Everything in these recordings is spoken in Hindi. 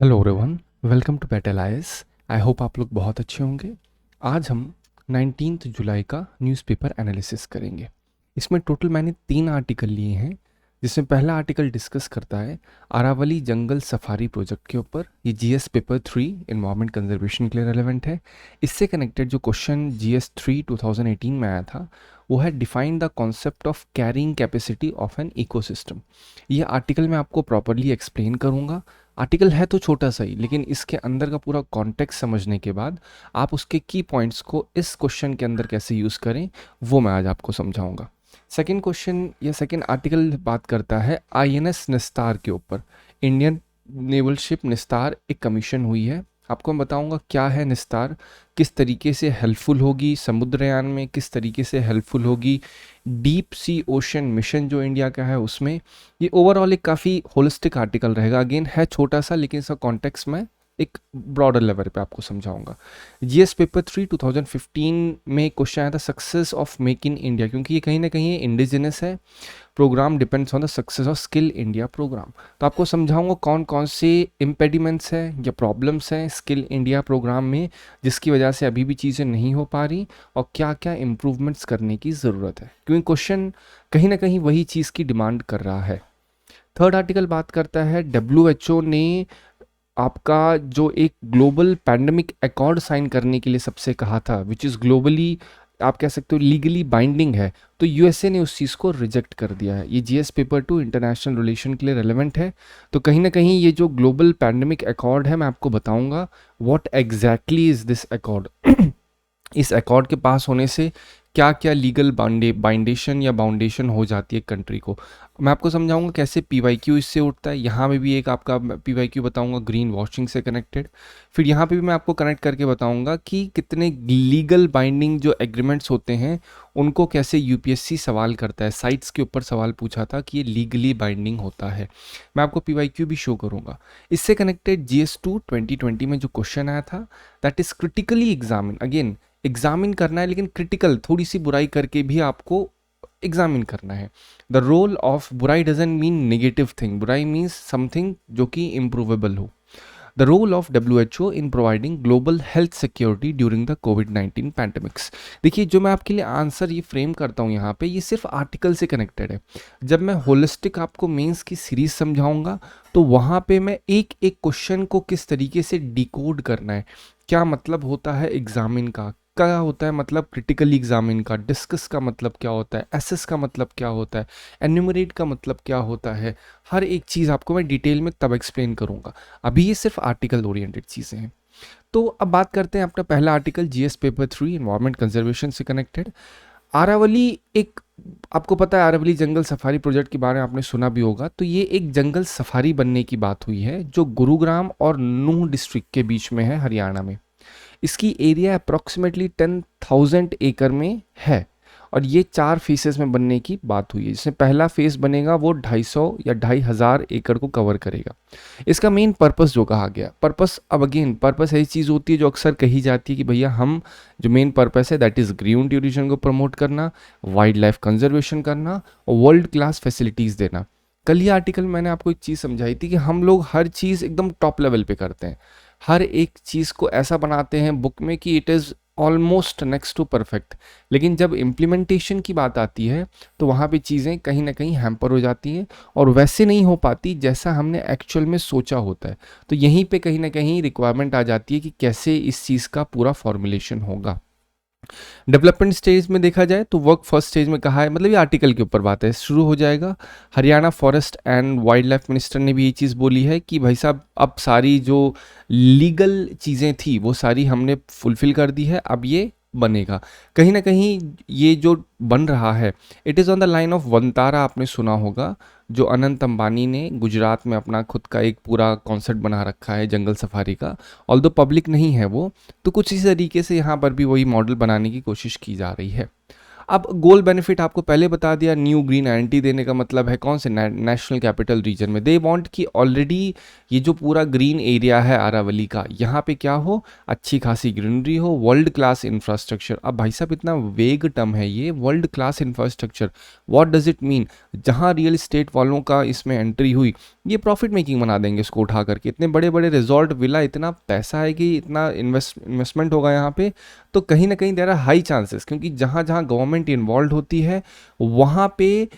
Hello everyone, welcome to petal IAS. I hope आप लोग बहुत अच्छे होंगे। आज हम 19 जुलाई का न्यूज़पेपर एनालिसिस करेंगे। इसमें टोटल मैंने 3 आर्टिकल लिए हैं, जिसमें पहला आर्टिकल डिस्कस करता है अरावली जंगल सफारी प्रोजेक्ट के ऊपर। ये जीएस पेपर 3 एनवायरमेंट कंजर्वेशन के लिए रेलेवेंट है। इससे कनेक्टेड जो क्वेश्चन जीएस 3 2018 में आया था वो है define the concept of carrying capacity of an ecosystem. ये आर्टिकल मैं आपको प्रॉपरली एक्सप्लेन करूँगा। आर्टिकल है तो छोटा सा ही, लेकिन इसके अंदर का पूरा कॉन्टेक्स्ट समझने के बाद आप उसके की पॉइंट्स को इस क्वेश्चन के अंदर कैसे यूज़ करें वो मैं आज आपको समझाऊंगा। सेकंड क्वेश्चन या सेकंड आर्टिकल बात करता है आईएनएस निस्तार के ऊपर। इंडियन नेवल शिप निस्तार एक कमीशन हुई है। आपको मैं बताऊंगा क्या है निस्तार, किस तरीके से हेल्पफुल होगी समुद्रयान में, किस तरीके से हेल्पफुल होगी डीप सी ओशन मिशन जो इंडिया का है उसमें। ये ओवरऑल एक काफ़ी होलिस्टिक आर्टिकल रहेगा। अगेन है छोटा सा, लेकिन इसका कॉन्टेक्स्ट में एक ब्रॉडर लेवल पे आपको समझाऊंगा। जीएस पेपर 3 2015 में क्वेश्चन आया था success of make in India, क्योंकि ये कहीं ना कहीं इंडिजिनस है। Program depends on the success of skill India program. तो आपको समझाऊंगा कौन कौन से इम्पेडिमेंट्स हैं या प्रॉब्लम्स हैं स्किल इंडिया प्रोग्राम में, जिसकी वजह से अभी भी चीज़ें नहीं हो पा रही और क्या क्या इम्प्रूवमेंट्स करने की ज़रूरत है, क्योंकि क्वेश्चन कहीं ना कहीं वही चीज़ की डिमांड कर रहा है। थर्ड आर्टिकल बात करता है डब्ल्यूएचओ ने आपका जो एक ग्लोबल पैंडमिक अकॉर्ड साइन करने के लिए सबसे कहा था, विच इज़ ग्लोबली आप कह सकते हो लीगली बाइंडिंग है, तो यूएसए ने उस चीज़ को रिजेक्ट कर दिया है। ये जीएस पेपर 2 इंटरनेशनल रिलेशन के लिए रेलेवेंट है। तो कहीं ना कहीं ये जो ग्लोबल पैंडमिक अकॉर्ड है मैं आपको बताऊंगा what exactly is this accord. इस अकॉर्ड के पास होने से क्या क्या लीगल बाइंडेशन या बाउंडेशन हो जाती है कंट्री को। मैं आपको समझाऊंगा कैसे पीवाईक्यू इससे उठता है। यहाँ में भी एक आपका पीवाईक्यू बताऊंगा ग्रीन वॉशिंग से कनेक्टेड। फिर यहाँ पे भी मैं आपको कनेक्ट करके बताऊंगा कि कितने लीगल बाइंडिंग जो एग्रीमेंट्स होते हैं उनको कैसे यूपीएससी सवाल करता है। साइट्स के ऊपर सवाल पूछा था कि ये लीगली बाइंडिंग होता है। मैं आपको पीवाईक्यू भी शो करूँगा। इससे कनेक्टेड GS2 2020 में जो क्वेश्चन आया था that is critically examine. Again examine करना है, लेकिन क्रिटिकल थोड़ी सी बुराई करके भी आपको एग्जामिन करना है। द रोल ऑफ बुराई डजंट मीन नेगेटिव थिंग, बुराई मीन्स समथिंग जो कि इम्प्रूवेबल हो। The role of WHO in providing global health security during the covid pandemics. देखिए जो मैं आपके लिए आंसर ये फ्रेम करता हूँ यहाँ पे, ये सिर्फ आर्टिकल से कनेक्टेड है। जब मैं होलिस्टिक आपको मेंस की सीरीज समझाऊंगा तो वहाँ पे मैं एक एक क्वेश्चन को किस तरीके से डिकोड करना है, क्या मतलब होता है एग्जामिन का, क्या होता है मतलब क्रिटिकली एग्जामिन का, डिस्कस का मतलब क्या होता है, एसेस का मतलब क्या होता है, एन्यूमरेट का मतलब क्या होता है, हर एक चीज़ आपको मैं डिटेल में तब एक्सप्लेन करूँगा। अभी ये सिर्फ आर्टिकल ओरिएंटेड चीज़ें हैं। तो अब बात करते हैं अपना पहला article GS paper 3 environment conservation से कनेक्टेड। आरावली एक, आपको पता है आरावली जंगल सफारी प्रोजेक्ट के बारे में आपने सुना भी होगा। तो ये एक जंगल सफारी बनने की बात हुई है जो गुरुग्राम और नूह डिस्ट्रिक्ट के बीच में है, हरियाणा में। इसकी एरिया अप्रॉक्सीमेटली 10,000 एकड़ में है और ये 4 फेसेस में बनने की बात हुई है, जिसमें पहला फेस बनेगा वो 250 या 2,500 एकड़ को कवर करेगा। इसका मेन पर्पस जो कहा गया, पर्पस अब अगेन पर्पस ऐसी चीज़ होती है जो अक्सर कही जाती है कि भैया हम जो मेन पर्पस है दैट इज़ ग्रीन टूरिज्म को प्रमोट करना, वाइल्ड लाइफ कंजर्वेशन करना और वर्ल्ड क्लास फैसिलिटीज़ देना। कल ये आर्टिकल मैंने आपको एक चीज़ समझाई थी कि हम लोग हर चीज़ एकदम टॉप लेवल पे करते हैं, हर एक चीज़ को ऐसा बनाते हैं बुक में कि it is almost next to perfect, लेकिन जब इम्प्लीमेंटेशन की बात आती है तो वहाँ पे चीज़ें कहीं ना कहीं हैम्पर हो जाती हैं और वैसे नहीं हो पाती जैसा हमने एक्चुअल में सोचा होता है। तो यहीं पे कहीं ना कहीं रिक्वायरमेंट आ जाती है कि कैसे इस चीज़ का पूरा फॉर्मुलेशन होगा। डेवलपमेंट स्टेज में देखा जाए तो वर्क फर्स्ट स्टेज में कहा है, मतलब ये आर्टिकल के ऊपर बात है, शुरू हो जाएगा। Haryana forest and wild life minister ने भी ये चीज़ बोली है कि भाई साहब अब सारी जो लीगल चीज़ें थी वो सारी हमने फुलफिल कर दी है, अब ये बनेगा। कहीं ना कहीं ये जो बन रहा है it is on the line of Vantara, आपने सुना होगा, जो अनंत अंबानी ने गुजरात में अपना खुद का एक पूरा कॉन्सेप्ट बना रखा है जंगल सफारी का। ऑल्दो पब्लिक नहीं है वो, तो कुछ इसी तरीके से यहाँ पर भी वही मॉडल बनाने की कोशिश की जा रही है। अब गोल बेनिफिट आपको पहले बता दिया, न्यू ग्रीन आइडेंटिटी देने का मतलब है कौन से नेशनल कैपिटल रीजन में दे वांट कि ऑलरेडी ये जो पूरा ग्रीन एरिया है आरावली का, यहाँ पे क्या हो, अच्छी खासी ग्रीनरी हो, वर्ल्ड क्लास इंफ्रास्ट्रक्चर। अब भाई साहब इतना वेग टर्म है ये world class infrastructure, what does it mean? जहाँ रियल एस्टेट वालों का इसमें एंट्री हुई, ये प्रॉफिट मेकिंग बना देंगे इसको उठा करके। इतने बड़े बड़े रिजॉर्ट विला, इतना पैसा है कि इतना इन्वेस्टमेंट होगा यहाँ पे, तो कहीं ना कहीं देर आर हाई चांसेस, क्योंकि जहाँ जहाँ गवर्नमेंट इन्वॉल्व होती है वहाँ पे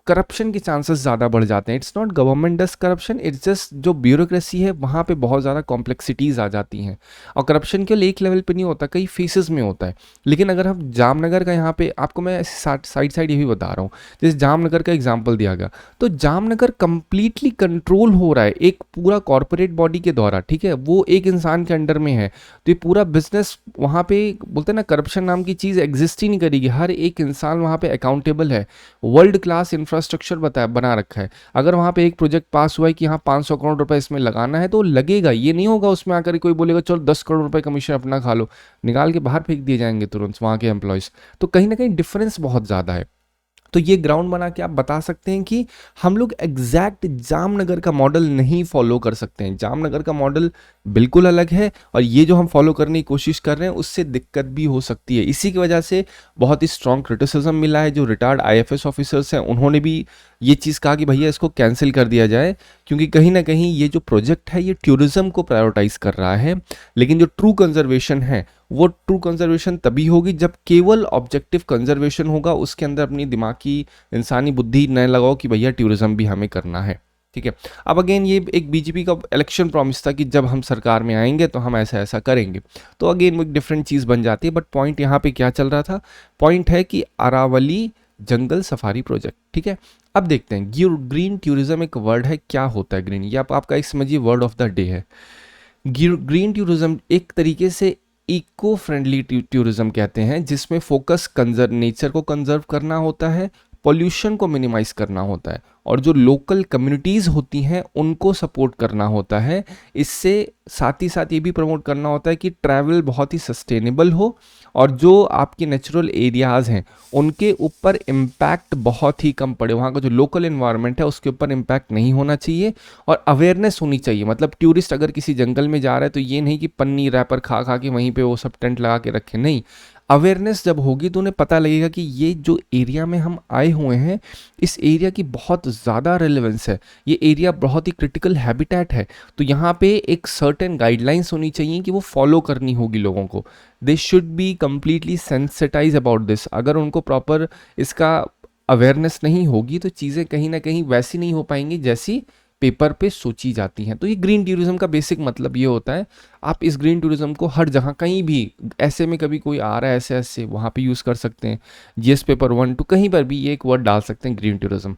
करप्शन के चांसेस ज़्यादा बढ़ जाते हैं। It's not government does corruption, it's just जो ब्यूरोक्रेसी है वहाँ पे बहुत ज़्यादा कॉम्प्लेक्सिटीज़ आ जाती हैं। और करप्शन केवल एक लेवल पे नहीं होता, कई फेसेस में होता है। लेकिन अगर हम जामनगर का, यहाँ पे आपको मैं साइड ये भी बता रहा हूँ, जैसे जामनगर का एग्जाम्पल दिया गया, तो जामनगर कंप्लीटली कंट्रोल हो रहा है एक पूरा कॉरपोरेट बॉडी के द्वारा, ठीक है, वो एक इंसान के अंडर में है। तो ये पूरा बिजनेस वहाँ पे, बोलते हैं ना, करप्शन नाम की चीज़ एग्जिस्ट ही नहीं करेगी, हर एक इंसान वहाँ पे अकाउंटेबल है। वर्ल्ड क्लास इंफ्रास्ट्रक्चर बना रखा है। अगर वहाँ पे एक प्रोजेक्ट पास हुआ है कि हाँ 500 करोड़ रुपए इसमें लगाना है, तो लगेगा, ये नहीं होगा उसमें आकर कोई बोलेगा चलो 10 करोड़ रुपए कमीशन अपना खा लो, निकाल के बाहर फेंक दिए जाएंगे तुरंत वहाँ के एम्प्लॉयज़। तो कहीं ना कहीं डिफरेंस बहुत ज़्यादा है। तो ये ग्राउंड बना के आप बता सकते हैं कि हम लोग एग्जैक्ट जामनगर का मॉडल नहीं फॉलो कर सकते हैं। जामनगर का मॉडल बिल्कुल अलग है, और ये जो हम फॉलो करने की कोशिश कर रहे हैं उससे दिक्कत भी हो सकती है। इसी की वजह से बहुत ही स्ट्रॉन्ग क्रिटिसिज्म मिला है। जो रिटायर्ड आईएफएस ऑफिसर्स हैं उन्होंने भी ये चीज़ कहा कि भैया इसको कैंसिल कर दिया जाए, क्योंकि कहीं ना कहीं ये जो प्रोजेक्ट है ये टूरिज्म को प्रायोरिटाइज कर रहा है। लेकिन जो ट्रू कंजर्वेशन है वो ट्रू कंजर्वेशन तभी होगी जब केवल ऑब्जेक्टिव कंजर्वेशन होगा, उसके अंदर अपनी दिमाग की इंसानी बुद्धि न लगाओ कि भैया टूरिज्म भी हमें करना है। ठीक है, अब अगेन ये एक बीजेपी का इलेक्शन प्रॉमिस था कि जब हम सरकार में आएंगे तो हम ऐसा ऐसा करेंगे, तो अगेन वो एक डिफरेंट चीज़ बन जाती है। बट पॉइंट यहाँ पे क्या चल रहा था, पॉइंट है कि अरावली जंगल सफारी प्रोजेक्ट, ठीक है। अब देखते हैं ग्रीन टूरिज्म एक वर्ड है, क्या होता है ग्रीन, ये आपका एक समझिए वर्ड ऑफ द डे है। ग्रीन टूरिज्म एक तरीके से इको फ्रेंडली टूरिज्म कहते हैं, जिसमें फोकस नेचर को कंजर्व करना होता है, पॉल्यूशन को मिनिमाइज करना होता है, और जो लोकल कम्युनिटीज़ होती हैं उनको सपोर्ट करना होता है। इससे साथ ही साथ ये भी प्रमोट करना होता है कि ट्रैवल बहुत ही सस्टेनेबल हो, और जो आपके नेचुरल एरियाज़ हैं उनके ऊपर इम्पैक्ट बहुत ही कम पड़े, वहाँ का जो लोकल इन्वायरमेंट है उसके ऊपर इम्पैक्ट नहीं होना चाहिए, और अवेयरनेस होनी चाहिए। मतलब टूरिस्ट अगर किसी जंगल में जा रहा है तो ये नहीं कि पन्नी रैपर खा खा के वहीं पे वो सब टेंट लगा के रखे, नहीं। अवेयरनेस जब होगी तो उन्हें पता लगेगा कि ये जो एरिया में हम आए हुए हैं, इस एरिया की बहुत ज़्यादा रेलेवेंस है, ये एरिया बहुत ही क्रिटिकल हैबिटेट है। तो यहाँ पे एक सर्टेन गाइडलाइंस होनी चाहिए कि वो फॉलो करनी होगी लोगों को। They should be completely sensitize about this. अगर उनको प्रॉपर इसका अवेयरनेस नहीं होगी तो चीज़ें कहीं ना कहीं वैसी नहीं हो पाएंगी जैसी पेपर पे सोची जाती हैं। तो ये ग्रीन टूरिज्म का बेसिक मतलब ये होता है, आप इस ग्रीन टूरिज्म को हर जगह कहीं भी ऐसे में कभी कोई आ रहा है ऐसे ऐसे वहाँ पे यूज़ कर सकते हैं। जीएस पेपर 1 2 कहीं पर भी ये एक वर्ड डाल सकते हैं, ग्रीन टूरिज्म।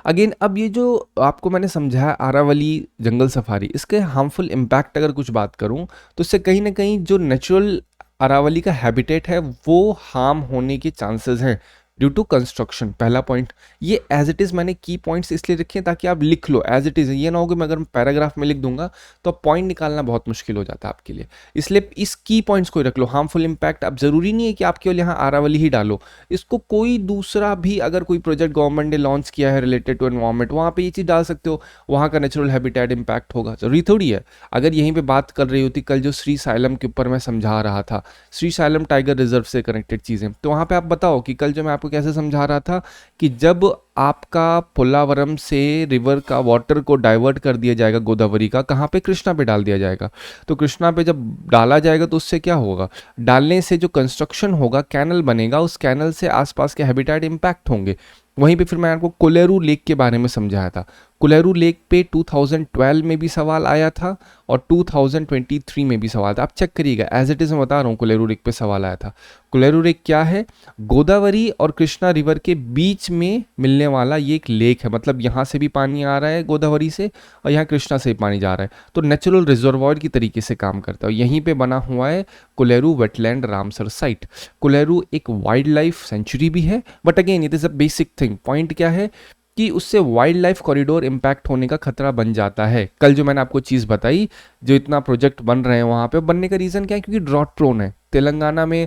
अगेन अब ये जो आपको मैंने समझाया आरावली जंगल सफारी, इसके हार्मफुल इम्पैक्ट अगर कुछ बात करूँ तो इससे कहीं ना कहीं जो नेचुरल अरावली का हैबिटेट है वो हार्म होने के चांसेस हैं ड्यू टू कंस्ट्रक्शन। पहला पॉइंट ये एज इट इज़, मैंने की पॉइंट्स इसलिए रखे हैं ताकि आप लिख लो एज इट इज़। ये ना हो कि मैं अगर पैराग्राफ में लिख दूंगा तो पॉइंट निकालना बहुत मुश्किल हो जाता है आपके लिए, इसलिए इस की पॉइंट्स को ही रख लो। हार्मफुल इम्पैक्ट, अब जरूरी नहीं है कि आप केवल यहाँ आरावली ही डालो, इसको कोई दूसरा भी अगर कोई प्रोजेक्ट गवर्नमेंट ने लॉन्च किया है रिलेटेड टू एनवायरमेंट, वहाँ पे ये चीज़ डाल सकते हो, वहाँ का नेचुरल हैबिटेट इम्पैक्ट होगा। जरूरी थोड़ी है अगर यहीं पे बात कर रही होती, कल जो श्री साइलम के ऊपर मैं समझा रहा था, श्री साइलम टाइगर रिजर्व से कनेक्टेड चीज़ें, तो वहाँ पे आप बताओ कि कल जो मैं आपको कैसे समझा रहा था कि जब आपका पोलावरम से रिवर का वाटर को डाइवर्ट कर दिया जाएगा गोदावरी का, कहाँ पे, कृष्णा पे डाल दिया जाएगा। तो कृष्णा पे जब डाला जाएगा तो उससे क्या होगा, डालने से जो कंस्ट्रक्शन होगा, कैनल बनेगा, उस कैनल से आसपास के हैबिटेट इंपैक्ट होंगे। वहीं पे फिर मैं आपको कोलेरू लेक के बारे में समझाया था। कोलेरू लेक पे 2012 में भी सवाल आया था और 2023 में भी सवाल था। आप चेक करिएगा, एज इट इज़ मैं बता रहा हूँ, कोलेरू लेक पे सवाल आया था। कोलेरू लेक क्या है, गोदावरी और कृष्णा रिवर के बीच में मिलने वाला ये एक लेक है। मतलब यहाँ से भी पानी आ रहा है गोदावरी से और यहाँ कृष्णा से भी पानी जा रहा है, तो नेचुरल रिजर्वॉयर की तरीके से काम करता है। यहीं पे बना हुआ है Kolleru wetland Ramsar site. Kolleru एक वाइल्ड लाइफ सेंचुरी भी है, but again it is a basic thing. Point क्या है कि उससे वाइल्ड लाइफ कॉरिडोर इम्पैक्ट होने का खतरा बन जाता है। कल जो मैंने आपको चीज़ बताई, जो इतना प्रोजेक्ट बन रहे हैं वहाँ पे, बनने का रीज़न क्या है, क्योंकि ड्रॉट प्रोन है। तेलंगाना में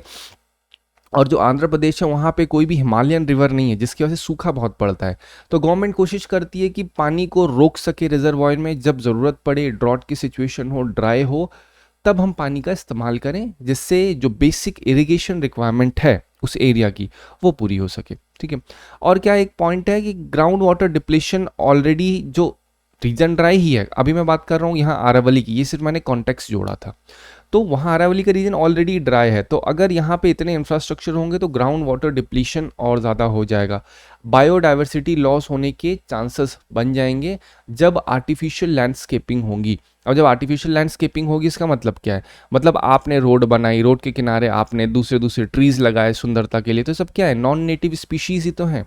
और जो आंध्र प्रदेश है वहाँ पे कोई भी हिमालयन रिवर नहीं है, जिसकी वजह से सूखा बहुत पड़ता है। तो गवर्नमेंट कोशिश करती है कि पानी को रोक सके रिजर्वॉयर में, जब ज़रूरत पड़े, ड्रॉट की सिचुएशन हो, ड्राई हो, तब हम पानी का इस्तेमाल करें, जिससे जो बेसिक इरिगेशन रिक्वायरमेंट है उस एरिया की वो पूरी हो सके। ठीक है। और क्या एक पॉइंट है कि ग्राउंड वाटर डिप्लेशन ऑलरेडी जो रीजन ड्राई ही है, अभी मैं बात कर रहा हूँ यहाँ अरावली की, ये सिर्फ मैंने कॉन्टेक्स्ट जोड़ा था, तो वहाँ अरावली का रीजन ऑलरेडी ड्राई है, तो अगर यहाँ पे इतने इंफ्रास्ट्रक्चर होंगे तो ग्राउंड वाटर डिप्लीशन और ज़्यादा हो जाएगा, बायोडाइवर्सिटी लॉस होने के चांसेस बन जाएंगे जब आर्टिफिशियल लैंडस्केपिंग होगी। और जब आर्टिफिशियल लैंडस्केपिंग होगी इसका मतलब क्या है, मतलब आपने रोड बनाई, रोड के किनारे आपने दूसरे दूसरे ट्रीज लगाए सुंदरता के लिए, तो सब क्या है, नॉन नेटिव स्पीशीज़ ही तो हैं।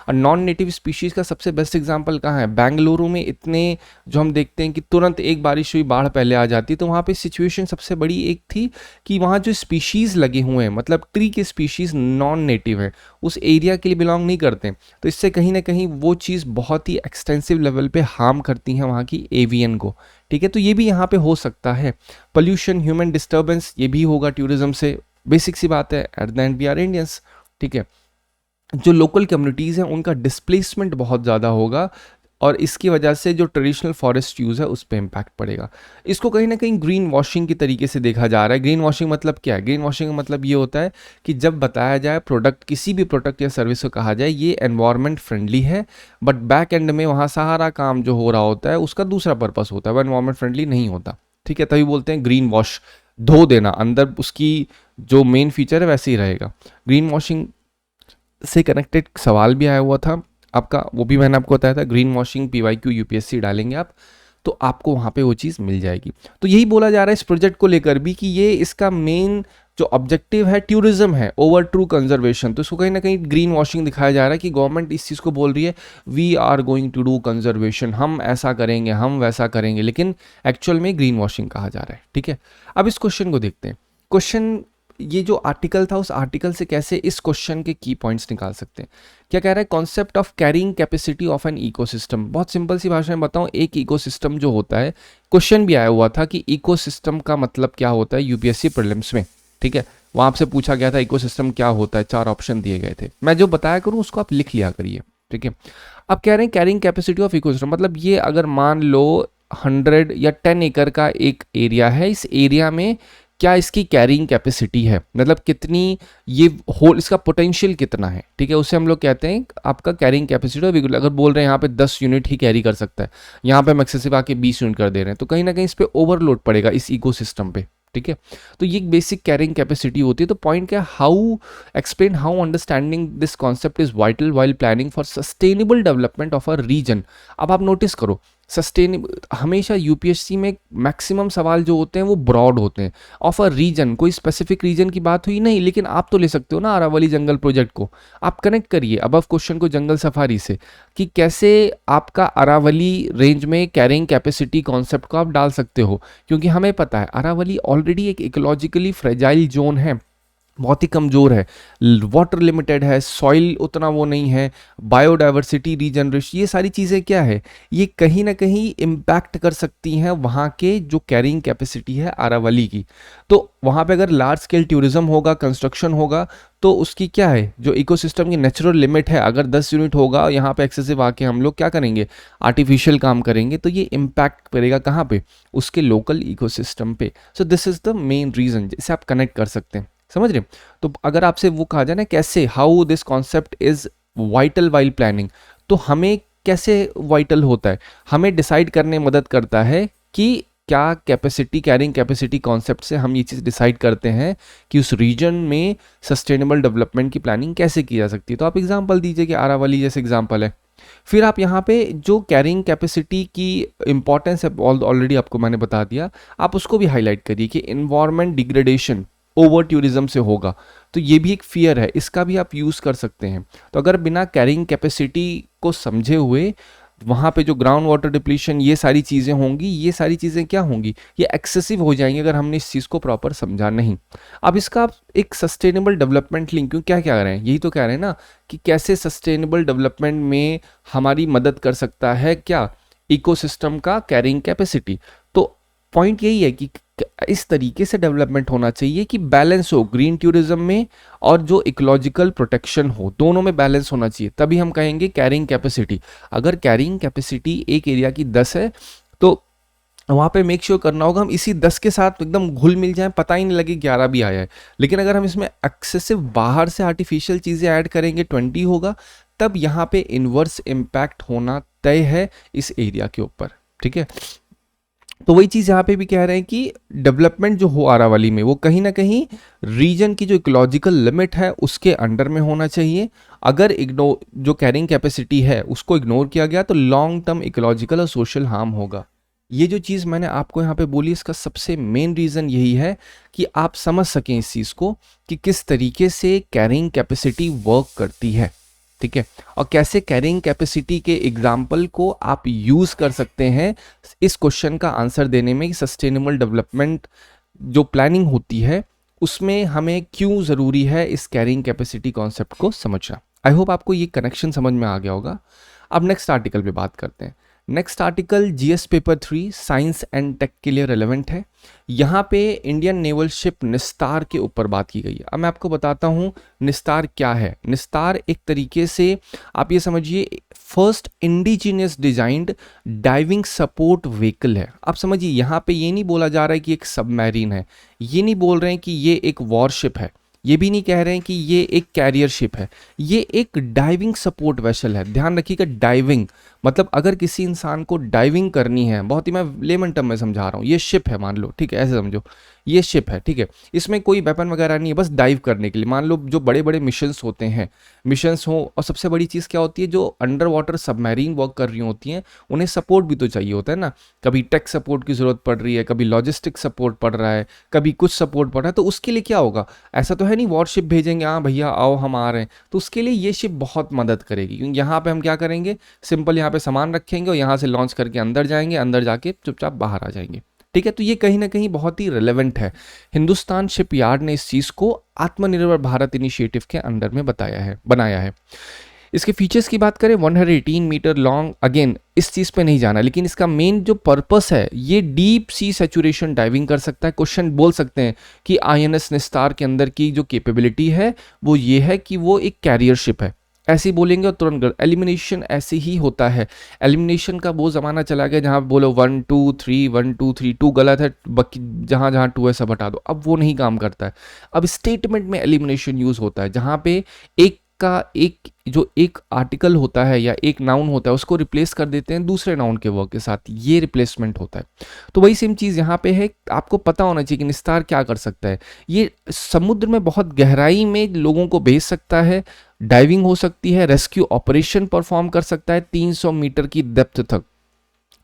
और नॉन नेटिव स्पीशीज़ का सबसे बेस्ट एग्जांपल कहाँ है, बेंगलुरु में इतने जो हम देखते हैं कि तुरंत एक बारिश हुई बाढ़ पहले आ जाती है, तो वहाँ पे सिचुएशन सबसे बड़ी एक थी कि वहाँ जो स्पीशीज़ लगे हुए हैं, मतलब ट्री के स्पीशीज़ नॉन नेटिव है, उस एरिया के लिए बिलोंग नहीं करते, तो इससे कहीं ना कहीं वो चीज़ बहुत ही एक्सटेंसिव लेवल पे हार्म करती हैं वहाँ की एवियन को। ठीक है, तो ये भी यहाँ पे हो सकता है। पोल्यूशन, ह्यूमन डिस्टर्बेंस, ये भी होगा टूरिज्म से, बेसिक सी बात है, at the end we are Indians. ठीक है, जो लोकल कम्युनिटीज़ हैं उनका डिस्प्लेसमेंट बहुत ज़्यादा होगा, और इसकी वजह से जो ट्रेडिशनल फॉरेस्ट यूज़ है उस पर इम्पैक्ट पड़ेगा। इसको कहीं ना कहीं ग्रीन वॉशिंग की तरीके से देखा जा रहा है। ग्रीन वॉशिंग मतलब क्या है, ग्रीन वॉशिंग का मतलब ये होता है कि जब बताया जाए प्रोडक्ट, किसी भी प्रोडक्ट या सर्विस को कहा जाए ये एनवायरनमेंट फ्रेंडली है, बट बैक एंड में वहाँ सारा काम जो हो रहा होता है उसका दूसरा पर्पस होता है, वो एनवायरनमेंट फ्रेंडली नहीं होता। ठीक है, तभी बोलते हैं ग्रीन वॉश, धो देना, अंदर उसकी जो मेन फीचर है वैसे ही रहेगा। ग्रीन वॉशिंग से कनेक्टेड सवाल भी आया हुआ था आपका, वो भी मैंने आपको बताया था, ग्रीन वॉशिंग PYQ UPSC डालेंगे आप तो आपको वहाँ पे वो चीज़ मिल जाएगी। तो यही बोला जा रहा है इस प्रोजेक्ट को लेकर भी कि ये इसका मेन जो ऑब्जेक्टिव है टूरिज्म है ओवर ट्रू कंजर्वेशन। तो इसको कहीं ना कहीं ग्रीन वॉशिंग दिखाया जा रहा है कि गवर्नमेंट इस चीज़ को बोल रही है we are going to do conservation, हम ऐसा करेंगे, हम वैसा करेंगे, लेकिन एक्चुअल में ग्रीन वॉशिंग कहा जा रहा है। ठीक है, अब इस क्वेश्चन को देखते हैं। क्वेश्चन, ये जो आर्टिकल था उस आर्टिकल से कैसे इस क्वेश्चन के की पॉइंट्स निकाल सकते हैं। क्या कह रहा है, concept of carrying capacity of an ecosystem. बहुत सिंपल सी भाषा में बताऊं, एक इकोसिस्टम जो होता है, क्वेश्चन भी आया हुआ था कि इकोसिस्टम का मतलब क्या होता है UPSC प्रीलिम्स में। ठीक है, वहां आपसे पूछा गया था इकोसिस्टम क्या होता है, 4 ऑप्शन दिए गए थे, मैं जो बताया करूं उसको आप लिख लिया करिए। ठीक है, अब कह रहे हैं कैरिंग कैपेसिटी ऑफ इकोसिस्टम, मतलब ये अगर मान लो 100 या 10 एकड़ का एक एरिया है, इस एरिया में क्या इसकी कैरिंग कैपेसिटी है, मतलब कितनी ये होल, इसका पोटेंशियल कितना है। ठीक है, उससे हम लोग कहते हैं आपका कैरिंग कैपेसिटी ऑफ। अगर बोल रहे हैं यहाँ पे 10 यूनिट ही कैरी कर सकता है, यहाँ पे हम एक्सेसिव आके 20 यूनिट कर दे रहे हैं, तो कहीं ना कहीं इस पे ओवरलोड पड़ेगा इस इकोसिस्टम पे। ठीक है, तो ये बेसिक कैरिंग कैपेसिटी होती है। तो पॉइंट क्या, how explain how understanding this concept is vital while planning for sustainable development of a region. अब आप नोटिस करो, सस्टेनेबल, हमेशा UPSC में मैक्सिमम सवाल जो होते हैं वो ब्रॉड होते हैं, ऑफ अ रीजन, कोई स्पेसिफिक रीजन की बात हुई नहीं, लेकिन आप तो ले सकते हो ना अरावली जंगल प्रोजेक्ट को, आप कनेक्ट करिए अबव क्वेश्चन को जंगल सफारी से, कि कैसे आपका अरावली रेंज में कैरिंग कैपेसिटी कॉन्सेप्ट को आप डाल सकते हो, क्योंकि हमें पता है अरावली ऑलरेडी एक इकोलॉजिकली फ्रेजाइल जोन है, बहुत ही कमज़ोर है, वाटर लिमिटेड है, सॉइल उतना वो नहीं है, बायोडाइवर्सिटी, रीजनरेशन, ये सारी चीज़ें क्या है, ये कहीं ना कहीं इम्पैक्ट कर सकती हैं वहाँ के जो कैरिंग कैपेसिटी है अरावली की। तो वहाँ पे अगर लार्ज स्केल टूरिज्म होगा, कंस्ट्रक्शन होगा, तो उसकी क्या है, जो इकोसिस्टम की नेचुरल लिमिट है, अगर 10 यूनिट होगा, यहाँ पे एक्सेसिव आके हम लोग क्या करेंगे, आर्टिफिशियल काम करेंगे, तो ये इम्पैक्ट करेगा कहाँ पे, उसके लोकल इकोसिस्टम पे। So this is the main reason, जिसे आप कनेक्ट कर सकते हैं, समझ रहे। तो अगर आपसे वो कहा जाए ना कैसे, how this concept is vital while planning, तो हमें कैसे वाइटल होता है, हमें डिसाइड करने में मदद करता है कि क्या कैपेसिटी, कैरिंग कैपेसिटी कॉन्सेप्ट से हम ये चीज़ डिसाइड करते हैं कि उस रीजन में सस्टेनेबल डेवलपमेंट की प्लानिंग कैसे की जा सकती है। तो आप एग्जांपल दीजिए कि अरावली जैसे एग्जांपल है, फिर आप यहाँ पे जो कैरिंग कैपेसिटी की इंपॉर्टेंस है ऑलरेडी आपको मैंने बता दिया, आप उसको भी हाईलाइट करिए कि इन्वायरमेंट डिग्रेडेशन ओवर टूरिज्म से होगा, तो ये भी एक फियर है, इसका भी आप यूज़ कर सकते हैं। तो अगर बिना कैरिंग कैपेसिटी को समझे हुए वहाँ पे जो ग्राउंड वाटर डिप्लीशन, ये सारी चीज़ें होंगी, ये सारी चीज़ें क्या होंगी, ये एक्सेसिव हो जाएंगी अगर हमने इस चीज़ को प्रॉपर समझा नहीं। अब इसका आप एक सस्टेनेबल डेवलपमेंट लिंक, क्यों क्या कह रहे हैं, यही तो कह रहे हैं ना कि कैसे सस्टेनेबल डेवलपमेंट में हमारी मदद कर सकता है क्या, इकोसिस्टम का कैरिंग कैपेसिटी। तो पॉइंट यही है कि इस तरीके से डेवलपमेंट होना चाहिए कि बैलेंस हो ग्रीन टूरिज्म में और जो इकोलॉजिकल प्रोटेक्शन हो, दोनों में बैलेंस होना चाहिए, तभी हम कहेंगे कैरिंग कैपेसिटी। अगर कैरिंग कैपेसिटी एक एरिया की 10 है तो वहाँ पे मेक श्योर करना होगा हम इसी 10 के साथ एकदम घुल मिल जाएं, पता ही नहीं लगे 11 भी आया है। लेकिन अगर हम इसमें एक्सेसिव बाहर से आर्टिफिशियल चीज़ें ऐड करेंगे 20 होगा, तब यहाँ पे इन्वर्स इम्पैक्ट होना तय है इस एरिया के ऊपर। ठीक है, तो वही चीज़ यहाँ पे भी कह रहे हैं कि डेवलपमेंट जो हो आरावली में वो कहीं ना कहीं रीजन की जो इकोलॉजिकल लिमिट है उसके अंडर में होना चाहिए। अगर इग्नोर जो कैरिंग कैपेसिटी है उसको इग्नोर किया गया तो लॉन्ग टर्म इकोलॉजिकल और सोशल हार्म होगा। ये जो चीज़ मैंने आपको यहाँ पे बोली इसका सबसे मेन रीज़न यही है कि आप समझ सकें इस चीज़ को कि किस तरीके से कैरिंग कैपेसिटी वर्क करती है। ठीक है, और कैसे कैरिंग कैपेसिटी के एग्जाम्पल को आप यूज़ कर सकते हैं इस क्वेश्चन का आंसर देने में कि सस्टेनेबल डेवलपमेंट जो प्लानिंग होती है उसमें हमें क्यों ज़रूरी है इस कैरिंग कैपेसिटी कॉन्सेप्ट को समझना। आई होप आपको ये कनेक्शन समझ में आ गया होगा। अब नेक्स्ट आर्टिकल पे बात करते हैं। Next article GS paper 3 science and tech के लिए रेलेवेंट है। यहाँ पे इंडियन नेवल शिप निस्तार के ऊपर बात की गई है। अब मैं आपको बताता हूँ निस्तार क्या है। निस्तार एक तरीके से आप ये समझिए first indigenous designed diving support vehicle है। आप समझिए यहाँ पे ये नहीं बोला जा रहा है कि एक सबमरीन है, ये नहीं बोल रहे हैं कि ये एक वॉरशिप है, ये भी नहीं कह रहे हैं कि ये एक कैरियर शिप है, ये एक डाइविंग सपोर्ट वेसल है। ध्यान रखिएगा, डाइविंग मतलब अगर किसी इंसान को डाइविंग करनी है, बहुत ही मैं लेमन टर्म में समझा रहा हूँ, ये शिप है मान लो, ठीक है, ऐसे समझो ये शिप है, ठीक है, इसमें कोई वेपन वगैरह नहीं है, बस डाइव करने के लिए। मान लो जो बड़े बड़े मिशंस होते हैं, मिशंस हो, और सबसे बड़ी चीज़ क्या होती है, जो अंडर वाटर सबमरीन वर्क कर रही होती हैं उन्हें सपोर्ट भी तो चाहिए होता है ना। कभी टेक सपोर्ट की ज़रूरत पड़ रही है, कभी लॉजिस्टिक सपोर्ट पड़ रहा है, कभी कुछ सपोर्ट पड़ रहा है, तो उसके लिए क्या होगा, ऐसा तो है नहीं वॉरशिप भेजेंगे, हाँ भैया आओ हम आ रहे हैं, तो उसके लिए ये शिप बहुत मदद करेगी। क्योंकि यहाँ पे हम क्या करेंगे, सिंपल यहाँ पे सामान रखेंगे और यहाँ से लॉन्च करके अंदर जाएंगे, अंदर जाके चुपचाप बाहर आ जाएंगे। ठीक है, तो ये कहीं ना कहीं बहुत ही रिलेवेंट है। हिंदुस्तान शिपयार्ड ने इस चीज़ को आत्मनिर्भर भारत इनिशिएटिव के अंडर में बनाया है। इसके फीचर्स की बात करें, 118 मीटर लॉन्ग, अगेन इस चीज़ पे नहीं जाना, लेकिन इसका मेन जो पर्पस है ये डीप सी सैचुरेशन डाइविंग कर सकता है। क्वेश्चन बोल सकते हैं कि आईएनएस निस्तार के अंदर की जो कैपेबिलिटी है वो ये है कि वो एक कैरियर शिप है, ऐसे ही बोलेंगे और तुरंत एलिमिनेशन ऐसे ही होता है। एलिमिनेशन का वो ज़माना चला गया जहाँ बोलो 1 2 3 1 2 3 2 गलत है, बाकी जहाँ जहाँ 2 है सब हटा दो, अब वो नहीं काम करता है। अब स्टेटमेंट में एलिमिनेशन यूज़ होता है जहाँ पे एक का एक जो एक आर्टिकल होता है या एक नाउन होता है उसको रिप्लेस कर देते हैं दूसरे नाउन के वर्क के साथ, ये रिप्लेसमेंट होता है। तो वही सेम चीज़ यहाँ पे है, आपको पता होना चाहिए कि निस्तार क्या कर सकता है। ये समुद्र में बहुत गहराई में लोगों को भेज सकता है, डाइविंग हो सकती है, रेस्क्यू ऑपरेशन परफॉर्म कर सकता है 300 मीटर की डेप्थ तक,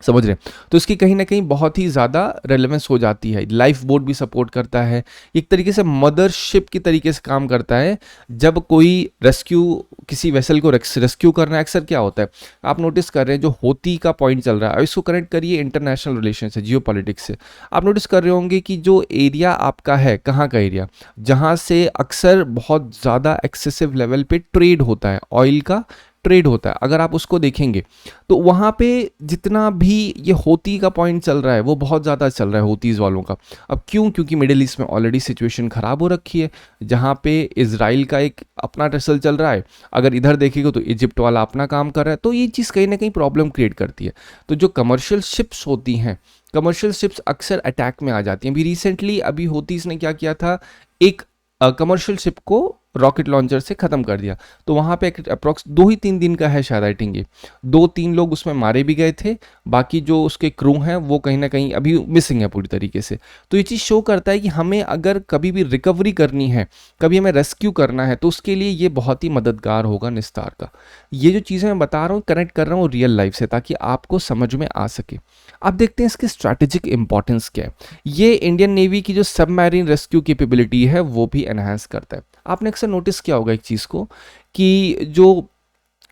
समझ रहे हैं। तो इसकी कहीं ना कहीं बहुत ही ज़्यादा रेलेवेंस हो जाती है। लाइफ बोट भी सपोर्ट करता है, एक तरीके से मदरशिप की तरीके से काम करता है। जब कोई रेस्क्यू किसी वेसल को रेस्क्यू करना है, अक्सर क्या होता है आप नोटिस कर रहे हैं, जो होती का पॉइंट चल रहा है, इसको कनेक्ट करिए इंटरनेशनल रिलेशन से, जियो पॉलिटिक्स से, आप नोटिस कर रहे होंगे कि जो एरिया आपका है, कहाँ का एरिया, जहाँ से अक्सर बहुत ज़्यादा एक्सेसिव लेवल पे ट्रेड होता है, ऑयल का ट्रेड होता है, अगर आप उसको देखेंगे तो वहाँ पे जितना भी ये होती का पॉइंट चल रहा है वो बहुत ज़्यादा चल रहा है होतीज़ वालों का। अब क्यों, क्योंकि मिडिल ईस्ट में ऑलरेडी सिचुएशन ख़राब हो रखी है, जहाँ पे इजराइल का एक अपना टसल चल रहा है, अगर इधर देखेंगे तो इजिप्ट वाला अपना काम कर रहा है, तो ये चीज़ कहीं ना कहीं प्रॉब्लम क्रिएट करती है। तो जो कमर्शियल शिप्स होती हैं, कमर्शियल शिप्स अक्सर अटैक में आ जाती हैं। अभी रिसेंटली अभी होतीज़ ने क्या किया था, एक कमर्शियल शिप को रॉकेट लॉन्चर से ख़त्म कर दिया। तो वहाँ पे अप्रॉक्स 2 ही 3 दिन का है शायद, आई थिंक ये 2-3 लोग उसमें मारे भी गए थे, बाकी जो उसके क्रू हैं वो कहीं ना कहीं अभी मिसिंग है पूरी तरीके से। तो ये चीज़ शो करता है कि हमें अगर कभी भी रिकवरी करनी है, कभी हमें रेस्क्यू करना है, तो उसके लिए ये बहुत ही मददगार होगा निस्तार का। ये जो चीज़ें मैं बता रहा हूँ कनेक्ट कर रहा हूँ रियल लाइफ से, ताकि आपको समझ में आ सके। अब देखते हैं इसकी स्ट्रैटेजिक इंपॉर्टेंस क्या है। ये इंडियन नेवी की जो सबमरीन रेस्क्यू कैपेबिलिटी है वो भी एनहांस करता है। आपने अक्सर नोटिस किया होगा एक चीज़ को कि जो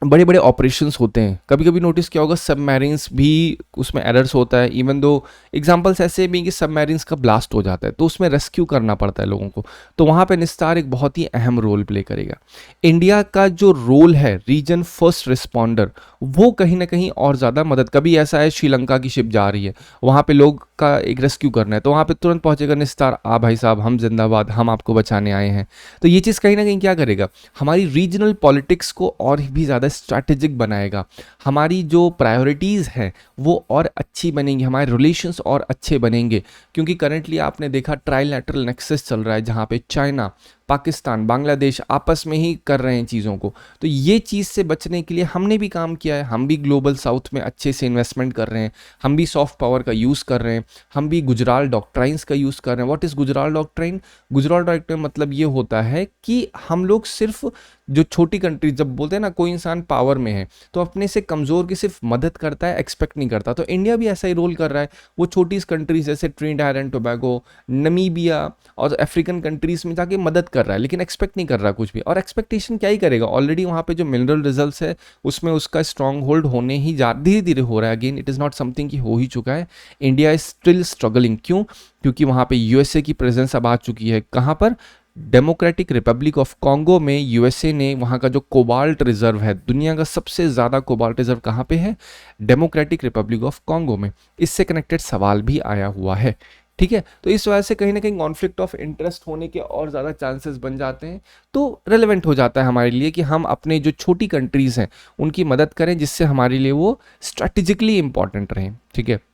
बड़े बड़े ऑपरेशंस होते हैं, कभी कभी नोटिस किया होगा सबमरीन्स भी उसमें एरर्स होता है, इवन दो एग्जांपल्स ऐसे भी कि सबमरीन्स का ब्लास्ट हो जाता है तो उसमें रेस्क्यू करना पड़ता है लोगों को, तो वहाँ पे निस्तार एक बहुत ही अहम रोल प्ले करेगा। इंडिया का जो रोल है रीजन फर्स्ट रिस्पॉन्डर, वो कहीं ना कहीं और ज़्यादा मदद, कभी ऐसा है श्रीलंका की शिप जा रही है, वहाँ पे लोग का एक रेस्क्यू करना है, तो वहाँ पे तुरंत पहुँचेगा निस्तार, आ भाई साहब हम जिंदाबाद, हम आपको बचाने आए हैं। तो ये चीज़ कहीं ना कहीं क्या करेगा, हमारी रीजनल पॉलिटिक्स को और भी ज़्यादा स्ट्रैटेजिक बनाएगा, हमारी जो प्रायोरिटीज़ हैं वो और अच्छी बनेंगी, हमारे रिलेशंस और अच्छे बनेंगे। क्योंकि करंटली आपने देखा ट्राइलैटरल नेक्सस चल रहा है जहाँ पे चाइना, पाकिस्तान, बांग्लादेश आपस में ही कर रहे हैं चीज़ों को, तो ये चीज़ से बचने के लिए हमने भी काम किया है, हम भी ग्लोबल साउथ में अच्छे से इन्वेस्टमेंट कर रहे हैं, हम भी सॉफ्ट पावर का यूज़ कर रहे हैं, हम भी गुजराल डॉक्ट्राइंस का यूज़ कर रहे हैं। What is Gujral doctrine? Gujral doctrine मतलब ये होता है कि हम लोग सिर्फ जो छोटी कंट्रीज, जब बोलते हैं ना कोई इंसान पावर में है तो अपने से कमज़ोर की सिर्फ मदद करता है, एक्सपेक्ट नहीं करता, तो इंडिया भी ऐसा ही रोल कर रहा है। वो छोटी कंट्रीज जैसे ट्रिनिडाड एंड टोबैगो, नमीबिया और अफ्रीकन कंट्रीज में जाके मदद कर रहा है, लेकिन एक्सपेक्ट नहीं कर रहा कुछ भी, और एक्सपेक्टेशन क्या ही करेगा, ऑलरेडी वहाँ पे जो मिनरल रिजल्ट्स है उसमें उसका स्ट्रॉन्ग होल्ड होने ही धीरे धीरे हो रहा है। Again it is not something कि हो ही चुका है, इंडिया इज स्टिल स्ट्रगलिंग। क्यों? क्योंकि वहाँ पे यूएसए की प्रेजेंस अब आ चुकी है। कहाँ पर? डेमोक्रेटिक रिपब्लिक ऑफ कॉन्गो में यूएसए ने वहाँ का जो कोबाल्ट रिजर्व है, दुनिया का सबसे ज़्यादा कोबाल्ट रिजर्व कहाँ पे है? डेमोक्रेटिक रिपब्लिक ऑफ कॉन्गो में। इससे कनेक्टेड सवाल भी आया हुआ है, ठीक है। तो इस वजह से कहीं ना कहीं कॉन्फ्लिक्ट ऑफ इंटरेस्ट होने के और ज़्यादा चांसेस बन जाते हैं, तो रेलेवेंट हो जाता है हमारे लिए कि हम अपने जो छोटी कंट्रीज़ हैं उनकी मदद करें, जिससे हमारे लिए वो स्ट्रैटेजिकली इंपॉर्टेंट रहें, ठीक है।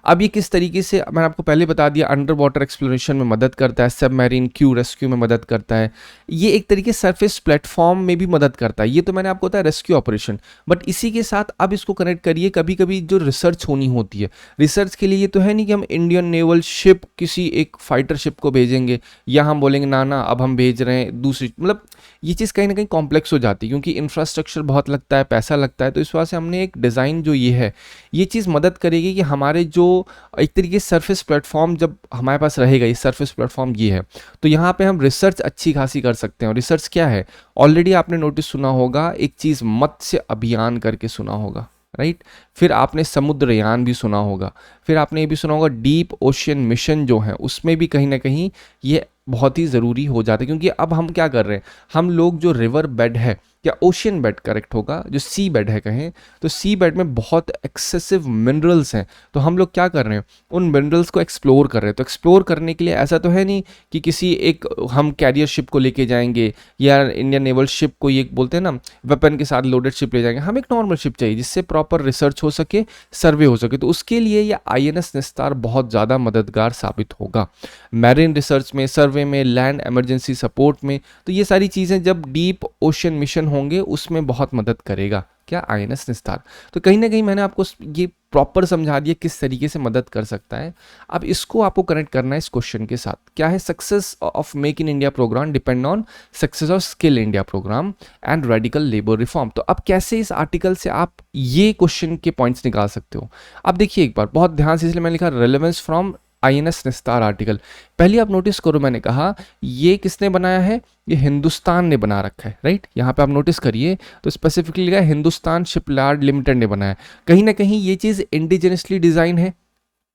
अब ये किस तरीके से, मैंने आपको पहले बता दिया, अंडर वाटर एक्सप्लोरेशन में मदद करता है, सबमरीन क्रू रेस्क्यू में मदद करता है, ये एक तरीके सरफेस प्लेटफॉर्म में भी मदद करता है। ये तो मैंने आपको बताया रेस्क्यू ऑपरेशन, बट इसी के साथ अब इसको कनेक्ट करिए, कभी कभी जो रिसर्च होनी होती है, रिसर्च के लिए ये तो है नहीं कि हम इंडियन नेवल शिप किसी एक फाइटर शिप को भेजेंगे या हम बोलेंगे ना ना अब हम भेज रहे हैं दूसरी, मतलब ये चीज़ कहीं ना कहीं कॉम्प्लेक्स हो जाती है क्योंकि इंफ्रास्ट्रक्चर बहुत लगता है, पैसा लगता है। तो इस वजह से हमने एक डिज़ाइन जो ये है, ये चीज़ मदद करेगी कि हमारे जो एक तरीके से सरफेस प्लेटफॉर्म जब हमारे पास रहेगा, ये सरफेस प्लेटफॉर्म ये है, तो यहाँ पे हम रिसर्च अच्छी खासी कर सकते हैं। और रिसर्च क्या है? ऑलरेडी आपने नोटिस सुना होगा, एक चीज़ मत्स्य अभियान करके सुना होगा, राइट? फिर आपने समुद्रयान भी सुना होगा, फिर आपने ये भी सुना होगा डीप ओशियन मिशन जो है, उसमें भी कहीं ना कहीं ये बहुत ही ज़रूरी हो जाता है। क्योंकि अब हम क्या कर रहे हैं, हम लोग जो रिवर बेड है या ओशियन बेड करेक्ट होगा, जो सी बेड है कहें, तो सी बेड में बहुत एक्सेसिव मिनरल्स हैं, तो हम लोग क्या कर रहे हैं, उन मिनरल्स को एक्सप्लोर कर रहे हैं। तो एक्सप्लोर करने के लिए ऐसा तो है नहीं कि किसी एक हम कैरियर शिप को लेके जाएंगे या इंडियन नेवल शिप को, ये बोलते हैं ना वेपन के साथ लोडेड शिप ले जाएंगे, हम एक नॉर्मल शिप चाहिए जिससे प्रॉपर रिसर्च हो सके, सर्वे हो सके। तो उसके लिए ये INS निस्तार बहुत ज़्यादा मददगार साबित होगा, मैरीन रिसर्च में, सर्वे में, लैंड इमरजेंसी सपोर्ट में। तो ये सारी चीज़ें जब डीप ओशन मिशन होंगे उसमें बहुत मदद करेगा क्या? INS निस्तार। तो कहीं ना कहीं मैंने आपको ये प्रॉपर समझा दिया किस तरीके से मदद कर सकता है। अब इसको आपको कनेक्ट करना है इस क्वेश्चन के साथ, क्या है? Success of make in India program depend on success of skill India program and radical labour reform. तो अब कैसे इस आर्टिकल से आप ये क्वेश्चन के पॉइंट्स निकाल सकते हो? अब देखिए एक बार बहुत ध्यान से, इसलिए मैंने लिखा रेलेवेंस फ्रॉम INS निस्तार आर्टिकल। पहले आप नोटिस करो, मैंने कहा ये किसने बनाया है? ये हिंदुस्तान ने बना रखा है, राइट? यहाँ पे आप नोटिस करिए तो स्पेसिफिकली लिखा है हिंदुस्तान शिपयार्ड लिमिटेड ने बनाया। कहीं ना कहीं ये चीज़ इंडिजिनसली डिज़ाइन है।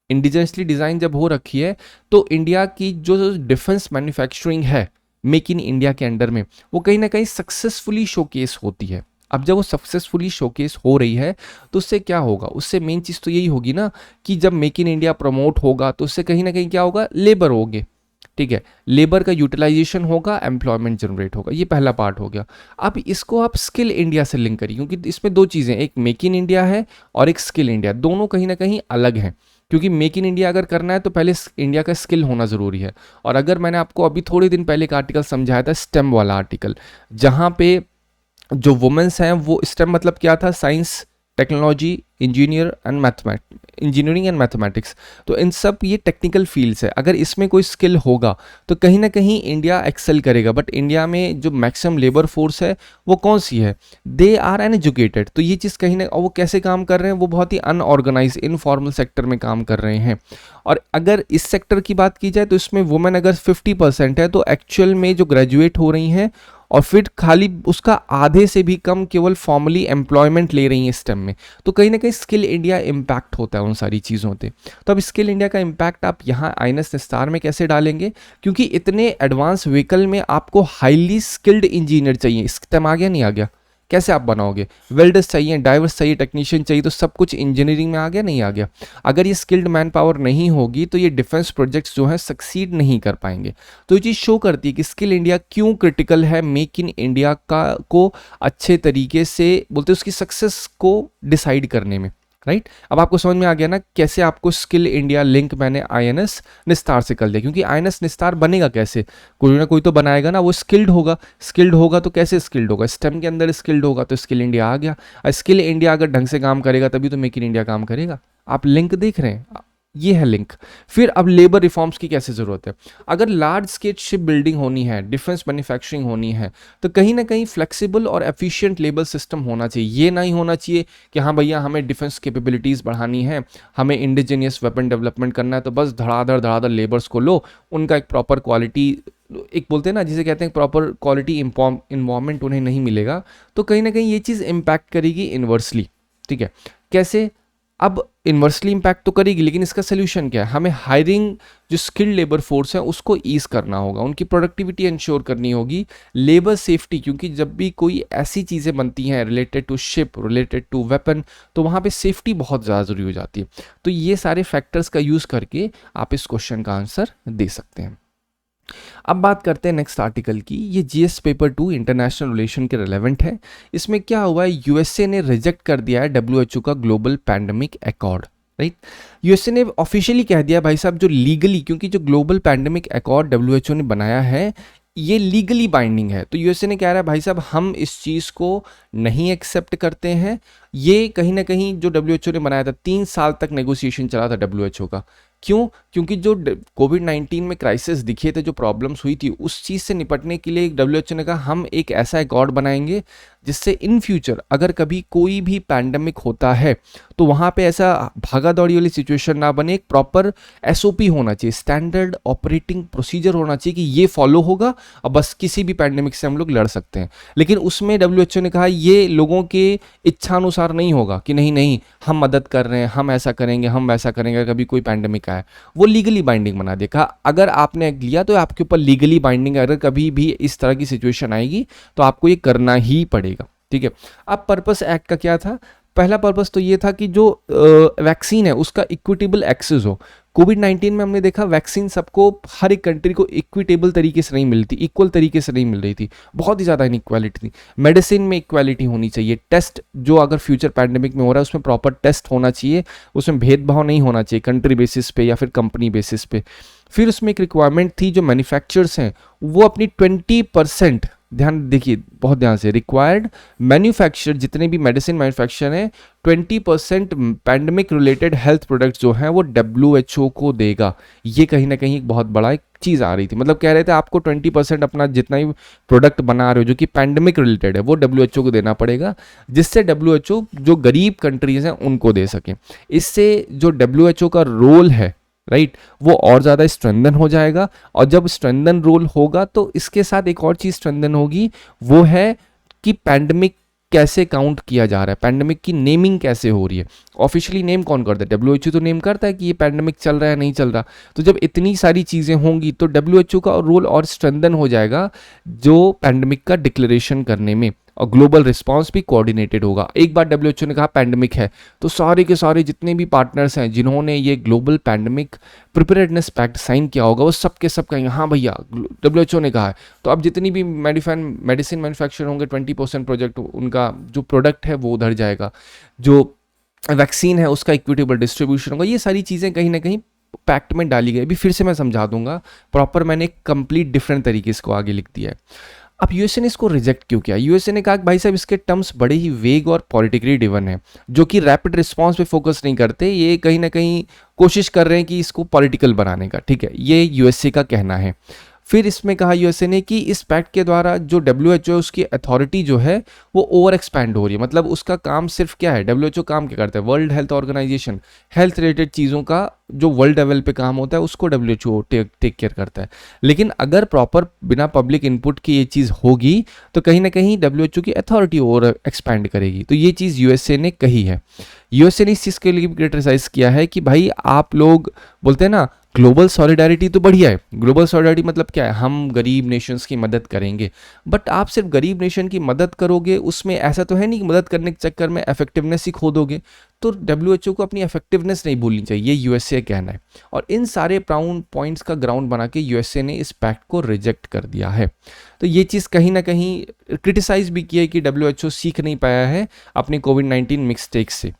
इंडिजिनसली डिज़ाइन जब हो रखी है तो इंडिया की जो डिफेंस मैन्युफैक्चरिंग है मेक इन इंडिया के अंडर में, वो कहीं ना कहीं सक्सेसफुली शोकेस होती है। अब जब वो सक्सेसफुली शोकेस हो रही है तो उससे क्या होगा? उससे मेन चीज़ तो यही होगी ना कि जब मेक इन इंडिया प्रमोट होगा तो उससे कहीं ना कहीं क्या होगा? लेबर होंगे, ठीक है, लेबर का यूटिलाइजेशन होगा, एम्प्लॉयमेंट जनरेट होगा। ये पहला पार्ट हो गया। अब इसको आप स्किल इंडिया से लिंक करिए क्योंकि इसमें दो चीज़ें, एक मेक इन इंडिया है और एक स्किल इंडिया, दोनों कहीं ना कहीं अलग हैं। क्योंकि मेक इन इंडिया अगर करना है तो पहले इंडिया का स्किल होना ज़रूरी है। और अगर मैंने आपको अभी थोड़े दिन पहले एक आर्टिकल समझाया था, स्टेम वाला आर्टिकल, जहाँ पे जो वुमेन्स हैं वो, स्टेम मतलब क्या था? Science, technology, engineering and mathematics. तो इन सब ये टेक्निकल फील्ड्स है। अगर इसमें कोई स्किल होगा तो कहीं ना कहीं इंडिया एक्सेल करेगा। बट इंडिया में जो मैक्सिमम लेबर फोर्स है वो कौन सी है? They are uneducated. तो ये चीज़ कहीं ना, और वो कैसे काम कर रहे हैं? वो बहुत ही अनऑर्गेनाइज इनफॉर्मल सेक्टर में काम कर रहे हैं। और अगर इस सेक्टर की बात की जाए तो इसमें वुमेन अगर 50% है तो एक्चुअल में जो ग्रेजुएट हो रही हैं और फिर खाली उसका आधे से भी कम केवल फॉर्मली एम्प्लॉयमेंट ले रही हैं स्टेम में। तो कहीं ना कहीं स्किल इंडिया इम्पैक्ट होता है उन सारी चीज़ों पे। तो अब स्किल इंडिया का इम्पैक्ट आप यहाँ आईएनएस निस्तार में कैसे डालेंगे, क्योंकि इतने एडवांस व्हीकल में आपको हाईली स्किल्ड इंजीनियर चाहिए। स्टेम आ गया नहीं आ गया, कैसे आप बनाओगे? वेल्डर्स चाहिए, डाइवर्स चाहिए, टेक्नीशियन चाहिए, तो सब कुछ इंजीनियरिंग में आ गया नहीं आ गया? अगर ये स्किल्ड मैन पावर नहीं होगी तो ये डिफेंस प्रोजेक्ट्स जो हैं सक्सीड नहीं कर पाएंगे। तो ये चीज़ शो करती है कि स्किल इंडिया क्यों क्रिटिकल है मेक इन इंडिया का को अच्छे तरीके से बोलते उसकी सक्सेस को डिसाइड करने में, राइट। अब आपको समझ में आ गया ना कैसे आपको स्किल इंडिया लिंक मैंने आईएनएस निस्तार से कर दिया, क्योंकि आईएनएस निस्तार बनेगा कैसे? कोई ना कोई तो बनाएगा ना, वो स्किल्ड होगा। स्किल्ड होगा तो कैसे स्किल्ड होगा? स्टेम के अंदर स्किल्ड होगा तो स्किल इंडिया आ गया। स्किल इंडिया अगर ढंग से काम करेगा तभी तो मेक इन इंडिया काम करेगा। आप लिंक देख रहे हैं, ये है लिंक। फिर अब लेबर रिफॉर्म्स की कैसे ज़रूरत है? अगर लार्ज स्केल शिप बिल्डिंग होनी है, डिफेंस मैन्युफैक्चरिंग होनी है, तो कहीं ना कहीं फ्लेक्सिबल और एफिशिएंट लेबर सिस्टम होना चाहिए। ये नहीं होना चाहिए कि हाँ भैया हमें डिफेंस कैपेबिलिटीज़ बढ़ानी है, हमें इंडिजीनियस वेपन डेवलपमेंट करना है, तो बस धड़ाधड़ लेबर्स को लो, उनका एक प्रॉपर क्वालिटी, एक बोलते हैं ना जिसे कहते हैं प्रॉपर क्वालिटी इन्वायरमेंट उन्हें नहीं मिलेगा। तो कहीं ना कहीं ये चीज़ इम्पैक्ट करेगी इन्वर्सली, ठीक है। कैसे? अब इन्वर्सली इम्पैक्ट तो करेगी, लेकिन इसका सोल्यूशन क्या है? हमें हायरिंग जो स्किल्ड लेबर फोर्स है उसको ईज करना होगा, उनकी प्रोडक्टिविटी इंश्योर करनी होगी, लेबर सेफ्टी, क्योंकि जब भी कोई ऐसी चीज़ें बनती हैं related to ship, related to weapon, तो वहाँ पे सेफ्टी बहुत ज़्यादा ज़रूरी हो जाती है। तो ये सारे फैक्टर्स का यूज़ करके आप इस क्वेश्चन का आंसर दे सकते हैं। अब बात करते हैं नेक्स्ट आर्टिकल की। ये जीएस पेपर 2 इंटरनेशनल रिलेशन के रिलेवेंट है। इसमें क्या हुआ है, यूएसए ने रिजेक्ट कर दिया है डब्ल्यूएचओ का global pandemic accord, right. USA ने ऑफिशियली कह दिया भाई साहब जो लीगली, क्योंकि जो ग्लोबल पैंडेमिक अकॉर्ड डब्ल्यूएचओ ने बनाया है ये लीगली बाइंडिंग है, तो यूएसए ने कह रहा है भाई साहब हम इस चीज़ को नहीं एक्सेप्ट करते हैं। ये कहीं ना कहीं जो डब्ल्यूएचओ ने बनाया था, 3 साल तक नेगोशिएशन चला था डब्ल्यूएचओ का। क्यों? क्योंकि जो कोविड-19 में क्राइसिस दिखे थे, जो प्रॉब्लम्स हुई थी, उस चीज़ से निपटने के लिए डब्ल्यूएचओ ने कहा हम एक ऐसा अकॉर्ड बनाएंगे जिससे इन फ्यूचर अगर कभी कोई भी पैंडेमिक होता है तो वहाँ पे ऐसा भागा दौड़ी वाली सिचुएशन ना बने। एक प्रॉपर एसओपी होना चाहिए, स्टैंडर्ड ऑपरेटिंग प्रोसीजर होना चाहिए कि ये फॉलो होगा और बस किसी भी पैंडेमिक से हम लोग लड़ सकते हैं। लेकिन उसमें डब्ल्यूएचओ ने कहा ये लोगों के इच्छानुसार नहीं होगा कि नहीं नहीं हम मदद कर रहे हैं, हम ऐसा करेंगे, हम वैसा करेंगे, कभी कोई पैंडेमिक आए। वो लीगली बाइंडिंग बना देखा, अगर आपने लिया तो आपके ऊपर लीगली बाइंडिंग, अगर कभी भी इस तरह की सिचुएशन आएगी तो आपको ये करना ही पड़ेगा, ठीक है। अब पर्पस एक्ट का क्या था? पहला पर्पस तो ये था कि जो वैक्सीन है उसका इक्विटेबल एक्सेस हो। कोविड-19 में हमने देखा वैक्सीन सबको, हर एक कंट्री को इक्विटेबल तरीके से नहीं मिलती, इक्वल तरीके से नहीं मिल रही थी, बहुत ही ज़्यादा इनइक्वालिटी थी। मेडिसिन में इक्वालिटी होनी चाहिए, टेस्ट जो अगर फ्यूचर पैंडेमिक में हो रहा है उसमें प्रॉपर टेस्ट होना चाहिए, उसमें भेदभाव नहीं होना चाहिए कंट्री बेसिस पे या फिर कंपनी बेसिस पे। फिर उसमें एक रिक्वायरमेंट थी जो मैन्युफैक्चरर्स हैं वो अपनी 20%, ध्यान देखिए बहुत ध्यान से, रिक्वायर्ड मैन्युफैक्चर जितने भी मेडिसिन मैन्युफैक्चर हैं 20% पैंडेमिक रिलेटेड हेल्थ प्रोडक्ट्स जो हैं वो डब्ल्यूएचओ को देगा। ये कहीं ना कहीं एक बहुत बड़ा एक चीज़ आ रही थी, मतलब कह रहे थे आपको 20% अपना जितना ही प्रोडक्ट बना रहे हो जो कि पैंडेमिक रिलेटेड है वो डब्ल्यूएचओ को देना पड़ेगा, जिससे डब्ल्यूएचओ जो गरीब कंट्रीज हैं उनको दे सके। इससे जो डब्ल्यूएचओ का रोल है, राइट, वो और ज़्यादा स्ट्रेंथन हो जाएगा। और जब स्ट्रेंथन रोल होगा तो इसके साथ एक और चीज़ स्ट्रेंथन होगी, वो है कि पैंडेमिक कैसे काउंट किया जा रहा है, पैंडेमिक की नेमिंग कैसे हो रही है। ऑफिशियली नेम कौन करता है? डब्ल्यूएचओ तो नेम करता है कि ये पैंडेमिक चल रहा है नहीं चल रहा। तो जब इतनी सारी चीज़ें होंगी तो डब्ल्यूएचओ का रोल और स्ट्रेंथन हो जाएगा जो पैंडेमिक का डिक्लेरेशन करने में, और ग्लोबल रिस्पांस भी कोऑर्डिनेटेड होगा। एक बार डब्ल्यूएचओ ने कहा पैंडेमिक है तो सारे के सारे जितने भी पार्टनर्स हैं जिन्होंने ये global pandemic preparedness pact sign किया होगा वो सब के सब कहेंगे हाँ भैया डब्ल्यूएचओ ने कहा है। तो अब जितनी भी मेडिसिन मैन्युफैक्चर होंगे 20% प्रोजेक्ट उनका जो प्रोडक्ट है वो उधर जाएगा, जो वैक्सीन है उसका इक्विटेबल डिस्ट्रीब्यूशन होगा। ये सारी चीज़ें कहीं ना कहीं पैक्ट में डाली गई। अभी फिर से मैं समझा दूंगा प्रॉपर, मैंने एक कंप्लीट डिफरेंट तरीके से आगे लिख दिया है। अब यूएसए ने इसको रिजेक्ट क्यों किया? यूएसए ने कहा कि भाई साहब इसके टर्म्स बड़े ही वेग और पॉलिटिकली ड्रिवन है, जो कि रैपिड रिस्पांस पे फोकस नहीं करते, ये कहीं ना कहीं कोशिश कर रहे हैं कि इसको पॉलिटिकल बनाने का, ठीक है, ये यूएसए का कहना है। फिर इसमें कहा यूएसए ने कि इस पैक्ट के द्वारा जो डब्ल्यूएचओ उसकी अथॉरिटी जो है वो ओवर एक्सपैंड हो रही है। मतलब उसका काम सिर्फ क्या है, डब्ल्यूएचओ काम क्या करता है, world health organization, health related चीज़ों का जो वर्ल्ड लेवल पे काम होता है उसको डब्ल्यूएचओ टेक केयर करता है। लेकिन अगर प्रॉपर बिना पब्लिक इनपुट की ये चीज़ होगी तो कहीं ना कहीं डब्ल्यूएचओ की अथॉरिटी ओवर एक्सपैंड करेगी। तो ये चीज़ यूएसए ने कही है। यूएसए ने इस चीज़ के लिए क्रिटिसाइज किया है कि भाई आप लोग बोलते हैं ना ग्लोबल सॉलिडारिटी तो बढ़िया है, ग्लोबल सॉलिडारिटी मतलब क्या है, हम गरीब नेशंस की मदद करेंगे, बट आप सिर्फ गरीब नेशन की मदद करोगे, उसमें ऐसा तो है नहीं कि मदद करने के चक्कर में इफेक्टिवनेस ही खो दोगे। तो डब्ल्यूएचओ को अपनी इफेक्टिवनेस नहीं भूलनी चाहिए, ये यूएसए कहना है। और इन सारे पॉइंट्स का ग्राउंड बना के यूएसए ने इस पैक्ट को रिजेक्ट कर दिया है। तो ये चीज़ कहीं ना कहीं क्रिटिसाइज भी किया है कि डब्ल्यूएचओ सीख नहीं पाया है अपने कोविड-19 मिस्टेक्स से।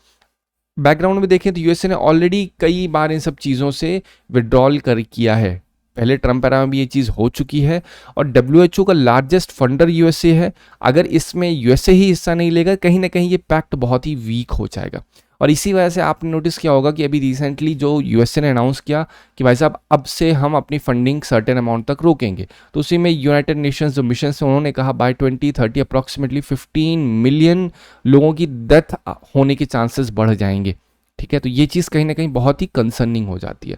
बैकग्राउंड में देखें तो यूएसए ने ऑलरेडी कई बार इन सब चीज़ों से विड्रॉल किया है। पहले ट्रम्प एरा में भी ये चीज़ हो चुकी है और डब्ल्यूएचओ का लार्जेस्ट फंडर यूएसए है। अगर इसमें यूएसए ही हिस्सा नहीं लेगा कहीं ना कहीं ये पैक्ट बहुत ही वीक हो जाएगा। और इसी वजह से आपने नोटिस किया होगा कि अभी रिसेंटली जो यूएसए ने अनाउंस किया कि भाई साहब अब से हम अपनी फंडिंग सर्टेन अमाउंट तक रोकेंगे, तो उसी में यूनाइटेड नेशंस जो मिशन से उन्होंने कहा बाय 2030 अप्रॉक्सीमेटली 15 मिलियन लोगों की डेथ होने के चांसेस बढ़ जाएंगे। ठीक है, तो ये चीज़ कहीं ना कहीं बहुत ही कंसर्निंग हो जाती है।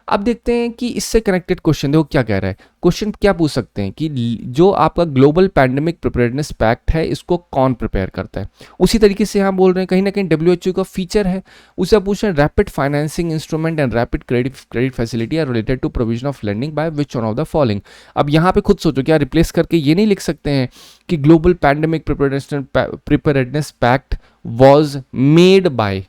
अब देखते हैं कि इससे कनेक्टेड क्वेश्चन देखो क्या कह रहा है। क्वेश्चन क्या पूछ सकते हैं कि जो आपका ग्लोबल पैंडेमिक प्रिपेयर्डनेस पैक्ट है इसको कौन प्रिपेयर करता है। उसी तरीके से यहाँ बोल रहे हैं कहीं ना कहीं डब्ल्यूएचओ का फीचर है। उसे पूछ रहे हैं rapid financing instrument and rapid credit facility are related to provision of lending by which one of the following. अब यहाँ पे खुद सोचो, क्या रिप्लेस करके ये नहीं लिख सकते हैं कि global pandemic preparedness pact was made by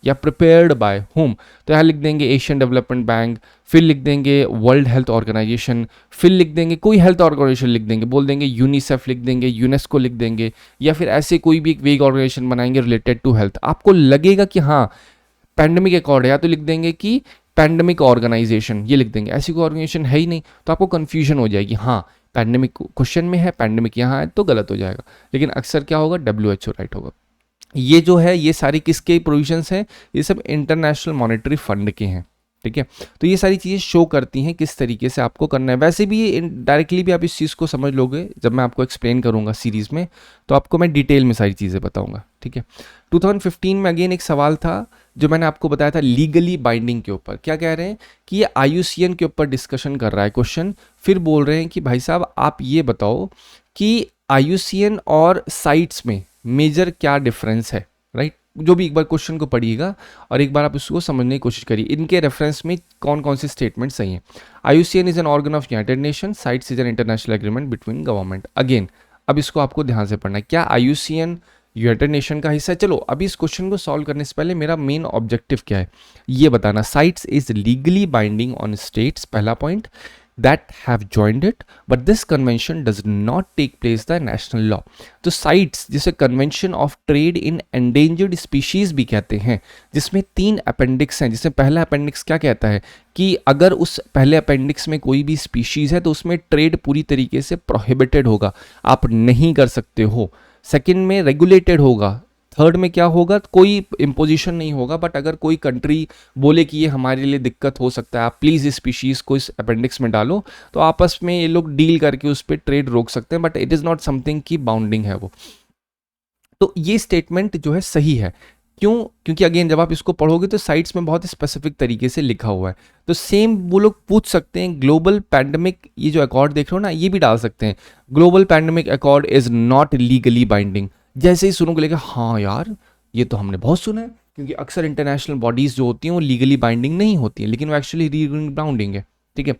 या प्रिपेयर्ड बाय होम। तो यहाँ लिख देंगे एशियन डेवलपमेंट बैंक, फिर लिख देंगे वर्ल्ड हेल्थ ऑर्गेनाइजेशन, फिर लिख देंगे कोई हेल्थ ऑर्गेनाइजेशन लिख देंगे, बोल देंगे यूनिसेफ लिख देंगे, यूनेस्को लिख देंगे, या फिर ऐसे कोई भी एक वेग ऑर्गेनाइजेशन बनाएंगे रिलेटेड टू हेल्थ। आपको लगेगा कि हाँ पैंडेमिक अकॉर्ड है, या तो लिख देंगे कि पैंडेमिक ऑर्गेनाइजेशन, ये लिख देंगे। ऐसी कोई ऑर्गेनाइजेशन है ही नहीं तो आपको कन्फ्यूजन हो जाएगी, हाँ पैंडेमिक क्वेश्चन में है, पैंडेमिक यहाँ है तो गलत हो जाएगा। लेकिन अक्सर क्या होगा, डब्ल्यूएचओ राइट होगा। ये जो है ये सारी किसके प्रोविजंस हैं, ये सब इंटरनेशनल मॉनेटरी फंड के हैं। ठीक है, तो ये सारी चीज़ें शो करती हैं किस तरीके से आपको करना है। वैसे भी ये डायरेक्टली भी आप इस चीज़ को समझ लोगे जब मैं आपको एक्सप्लेन करूंगा सीरीज़ में, तो आपको मैं डिटेल में सारी चीज़ें बताऊंगा। ठीक है, 2015 में अगेन एक सवाल था जो मैंने आपको बताया था लीगली बाइंडिंग के ऊपर। क्या कह रहे हैं कि ये आईयूसीएन के ऊपर डिस्कशन कर रहा है क्वेश्चन। फिर बोल रहे हैं कि भाई साहब आप ये बताओ कि आईयूसीएन और साइट्स में मेजर क्या डिफरेंस है, राइट। जो भी एक बार क्वेश्चन को पढ़िएगा और एक बार आप उसको समझने की कोशिश करिए, इनके रेफरेंस में कौन कौन से स्टेटमेंट सही हैं। IUCN is an organ of United nation, sites is an international agreement between government. Again अब इसको आपको ध्यान से पढ़ना है, क्या आईयूसीएन यूनाइटेड नेशन का हिस्सा है। चलो अभी इस क्वेश्चन को सॉल्व करने से पहले मेरा मेन ऑब्जेक्टिव क्या है ये बताना। Sites is legally binding on states, पहला point, that have joined it, but this convention does not take place the national law। तो साइट्स जिसे convention of trade in endangered species भी कहते हैं, जिसमें 3 अपेंडिक्स हैं। जिसमें पहला अपेंडिक्स क्या कहता है कि अगर उस पहले अपेंडिक्स में कोई भी स्पीशीज है तो उसमें ट्रेड पूरी तरीके से प्रोहिबिटेड होगा, आप नहीं कर सकते हो। सेकंड में रेगुलेटेड होगा। थर्ड में क्या होगा, कोई इम्पोजिशन नहीं होगा, बट अगर कोई कंट्री बोले कि ये हमारे लिए दिक्कत हो सकता है, आप प्लीज़ इस स्पीशीज़ को इस अपेंडिक्स में डालो, तो आपस में ये लोग डील करके उस पर ट्रेड रोक सकते हैं, but it is not something की बाउंडिंग है वो। तो ये स्टेटमेंट जो है सही है। क्यों? क्योंकि अगेन जब आप इसको पढ़ोगे तो साइट्स में बहुत स्पेसिफिक तरीके से लिखा हुआ है। तो सेम वो लोग पूछ सकते हैं ग्लोबल पैंडेमिक, ये जो अकॉर्ड देख रहे हो ना, ये भी डाल सकते हैं global pandemic accord is not legally binding. जैसे ही सुनोगे लेके हाँ यार ये तो हमने बहुत सुना है, क्योंकि अक्सर इंटरनेशनल बॉडीज जो होती हैं वो लीगली बाइंडिंग नहीं होती है, लेकिन वो एक्चुअली लीगली बाउंडिंग है। ठीक है,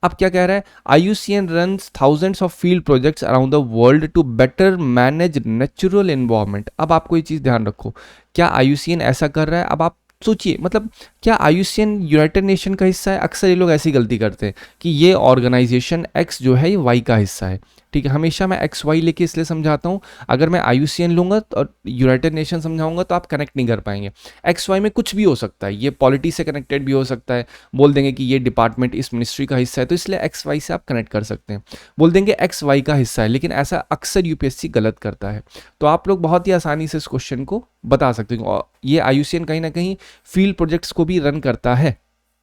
अब क्या कह रहा है, IUCN runs thousands of field projects around the world to better manage natural environment. अब आपको ये चीज़ ध्यान रखो, क्या आईयूसीएन ऐसा कर रहा है। अब आप सोचिए, मतलब क्या आईयूसीएन यूनाइटेड नेशन का हिस्सा है। अक्सर ये लोग ऐसी गलती करते हैं कि ये ऑर्गेनाइजेशन एक्स जो है ये वाई का हिस्सा है। ठीक है, हमेशा मैं एक्स वाई लेके इसलिए समझाता हूँ, अगर मैं आईयूसीएन लूँगा और यूनाइटेड नेशन समझाऊंगा तो आप कनेक्ट नहीं कर पाएंगे। एक्स वाई में कुछ भी हो सकता है, ये पॉलिटी से कनेक्टेड भी हो सकता है, बोल देंगे कि ये डिपार्टमेंट इस मिनिस्ट्री का हिस्सा है, तो इसलिए एक्स वाई से आप कनेक्ट कर सकते हैं। बोल देंगे एक्स वाई का हिस्सा है, लेकिन ऐसा अक्सर यूपीएससी गलत करता है। तो आप लोग बहुत ही आसानी से इस क्वेश्चन को बता सकते हो। ये आईयूसीएन कहीं ना कहीं फील्ड प्रोजेक्ट्स को भी रन करता है।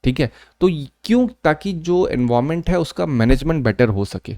ठीक है। तो क्यों? ताकि जो एनवायरनमेंट है उसका मैनेजमेंट बेटर हो सके।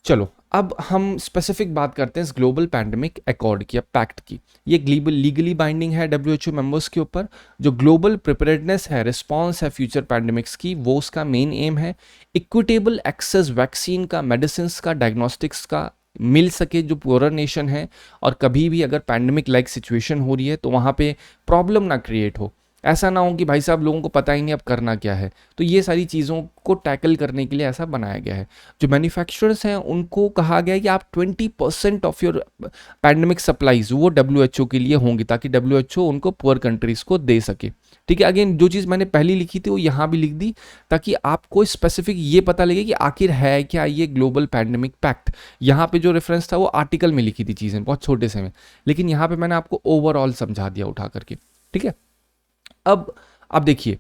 चलो अब हम स्पेसिफिक बात करते हैं इस ग्लोबल पैंडेमिक अकॉर्ड की या पैक्ट की। ये लीगली बाइंडिंग है डब्ल्यूएचओ मेंबर्स के ऊपर। जो ग्लोबल प्रिपेयर्डनेस है, रिस्पांस है फ्यूचर पैंडेमिक्स की, वो उसका मेन एम है। इक्विटेबल एक्सेस वैक्सीन का, मेडिसिन का, डायग्नोस्टिक्स का मिल सके जो पुअरर नेशन है, और कभी भी अगर पैंडेमिक लाइक सिचुएशन हो रही है तो वहाँ पे प्रॉब्लम ना क्रिएट हो। ऐसा ना हो कि भाई साहब लोगों को पता ही नहीं अब करना क्या है। तो ये सारी चीज़ों को टैकल करने के लिए ऐसा बनाया गया है। जो मैन्युफैक्चरर्स हैं उनको कहा गया है कि आप 20% ऑफ योर पैंडेमिक सप्लाईज वो डब्ल्यूएचओ के लिए होंगी, ताकि डब्ल्यूएचओ उनको पुअर कंट्रीज को दे सके। ठीक है, अगेन जो चीज़ मैंने पहली लिखी थी वो यहाँ भी लिख दी, ताकि आपको स्पेसिफिक ये पता लगे कि आखिर है क्या ये ग्लोबल पैंडेमिक पैक्ट। यहाँ पे जो रेफरेंस था वो आर्टिकल में लिखी थी चीज़ें बहुत छोटे से में, लेकिन यहाँ पे मैंने आपको ओवरऑल समझा दिया उठा करके। ठीक है, अब देखिए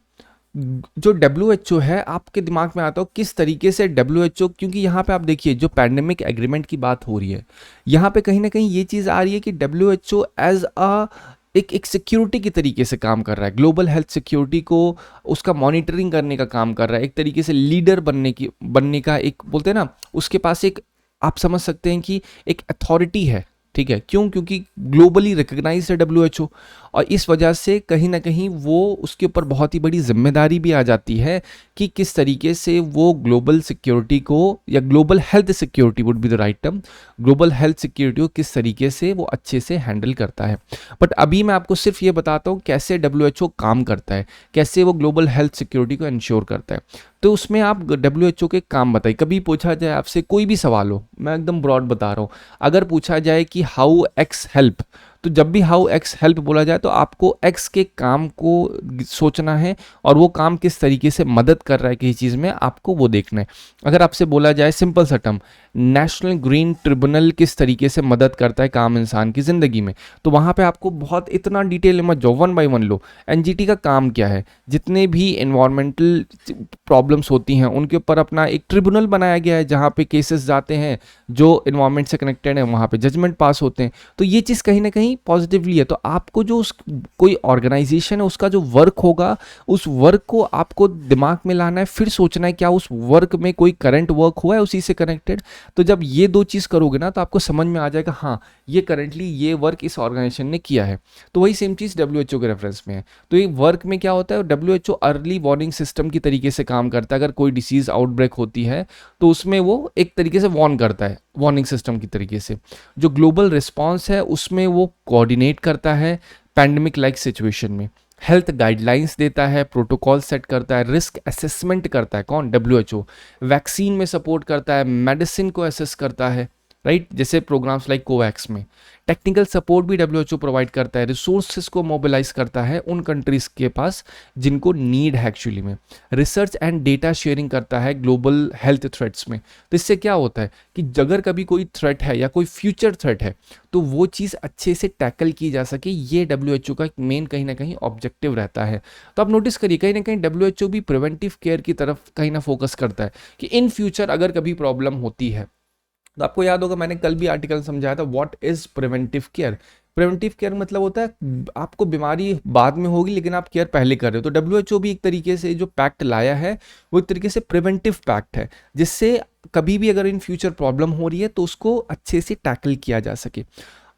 जो डब्ल्यूएचओ है, आपके दिमाग में आता हो किस तरीके से डब्ल्यूएचओ, क्योंकि यहाँ पे आप देखिए जो पैंडेमिक एग्रीमेंट की बात हो रही है, यहाँ पे कहीं ना कहीं ये चीज़ आ रही है कि डब्ल्यूएचओ एज अ एक सिक्योरिटी की तरीके से काम कर रहा है। ग्लोबल हेल्थ सिक्योरिटी को उसका मॉनिटरिंग करने का काम कर रहा है, एक तरीके से लीडर बनने का एक बोलते हैं ना, उसके पास एक, आप समझ सकते हैं कि एक अथॉरिटी है। ठीक है, क्यों? क्योंकि ग्लोबली रिकग्नाइज है डब्ल्यूएचओ, और इस वजह से कहीं ना कहीं वो उसके ऊपर बहुत ही बड़ी जिम्मेदारी भी आ जाती है कि किस तरीके से वो ग्लोबल सिक्योरिटी को, या global health security would be the right term, global health security को किस तरीके से वो अच्छे से हैंडल करता है। बट अभी मैं आपको सिर्फ ये बताता हूँ कैसे डब्ल्यूएचओ काम करता है, कैसे वो ग्लोबल हेल्थ सिक्योरिटी को इंश्योर करता है। तो उसमें आप डब्ल्यूएचओ के काम बताइए। कभी पूछा जाए आपसे कोई भी सवाल हो, मैं एकदम ब्रॉड बता रहा हूँ, अगर पूछा जाए कि हाउ एक्स हेल्प, तो जब भी हाउ एक्स हेल्प बोला जाए तो आपको एक्स के काम को सोचना है, और वो काम किस तरीके से मदद कर रहा है किसी चीज़ में, आपको वो देखना है। अगर आपसे बोला जाए सिंपल सा टर्म, नेशनल ग्रीन ट्रिब्यूनल किस तरीके से मदद करता है काम इंसान की ज़िंदगी में, तो वहाँ पे आपको बहुत इतना डिटेल में मत जाओ, 1 बाय 1 लो। एनजीटी का काम क्या है, जितने भी एनवायरमेंटल प्रॉब्लम्स होती हैं उनके ऊपर अपना एक ट्रिब्यूनल बनाया गया है, जहाँ पे केसेस जाते हैं जो एनवायरमेंट से कनेक्टेड है, वहाँ पे जजमेंट पास होते हैं। तो ये चीज़ कहीं ना कहीं पॉजिटिवली है। तो आपको जो कोई ऑर्गेनाइजेशन है उसका जो वर्क होगा, उस वर्क को आपको दिमाग में लाना है, फिर सोचना है क्या उस वर्क में कोई करंट वर्क हुआ है उसी से कनेक्टेड। तो जब ये दो चीज़ करोगे ना तो आपको समझ में आ जाएगा हाँ ये करंटली ये वर्क इस ऑर्गेनाइजेशन ने किया है। तो वही सेम चीज़ डब्ल्यूएचओ के रेफरेंस में है। तो ये वर्क में क्या होता है, डब्ल्यूएचओ अर्ली वार्निंग सिस्टम की तरीके से काम करता है। अगर कोई डिसीज आउटब्रेक होती है तो उसमें वो एक तरीके से वार्न करता है, वार्निंग सिस्टम की तरीके से। जो ग्लोबल रिस्पॉन्स है उसमें वो कोऑर्डिनेट करता है पैंडेमिक लाइक सिचुएशन में, हेल्थ गाइडलाइंस देता है, प्रोटोकॉल सेट करता है, रिस्क असेसमेंट करता है, कौन? डब्ल्यूएचओ। वैक्सीन में सपोर्ट करता है, मेडिसिन को असेस करता है, राइट, जैसे प्रोग्राम्स लाइक कोवैक्स में। टेक्निकल सपोर्ट भी डब्ल्यूएचओ प्रोवाइड करता है, रिसोर्सेज को मोबिलाइज करता है उन कंट्रीज के पास जिनको नीड है एक्चुअली में। रिसर्च एंड डेटा शेयरिंग करता है ग्लोबल हेल्थ थ्रेट्स में। तो इससे क्या होता है कि अगर कभी कोई थ्रेट है या कोई फ्यूचर थ्रेट है तो वो चीज़ अच्छे से टैकल की जा सके, ये डब्ल्यूएचओ का मेन कहीं ना कहीं ऑब्जेक्टिव रहता है। तो आप नोटिस करिए कहीं ना कहीं डब्ल्यूएचओ भी प्रिवेंटिव केयर की तरफ कहीं ना फोकस करता है कि इन फ्यूचर अगर कभी प्रॉब्लम होती है, तो आपको याद होगा मैंने कल भी आर्टिकल समझाया था what is preventive care. Preventive care मतलब होता है आपको बीमारी बाद में होगी लेकिन आप केयर पहले कर रहे हो। तो डब्ल्यूएचओ भी एक तरीके से जो पैक्ट लाया है वो एक तरीके से प्रिवेंटिव पैक्ट है, जिससे कभी भी अगर इन फ्यूचर प्रॉब्लम हो रही है तो उसको अच्छे से टैकल किया जा सके।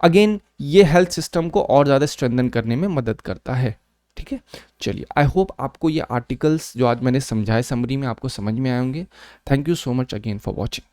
अगेन ये हेल्थ सिस्टम को और ज़्यादा स्ट्रेंथन करने में मदद करता है। ठीक है, चलिए आई होप आपको ये आर्टिकल्स जो आज मैंने समझाए समरी में आपको समझ में आए होंगे। Thank you so much again for watching.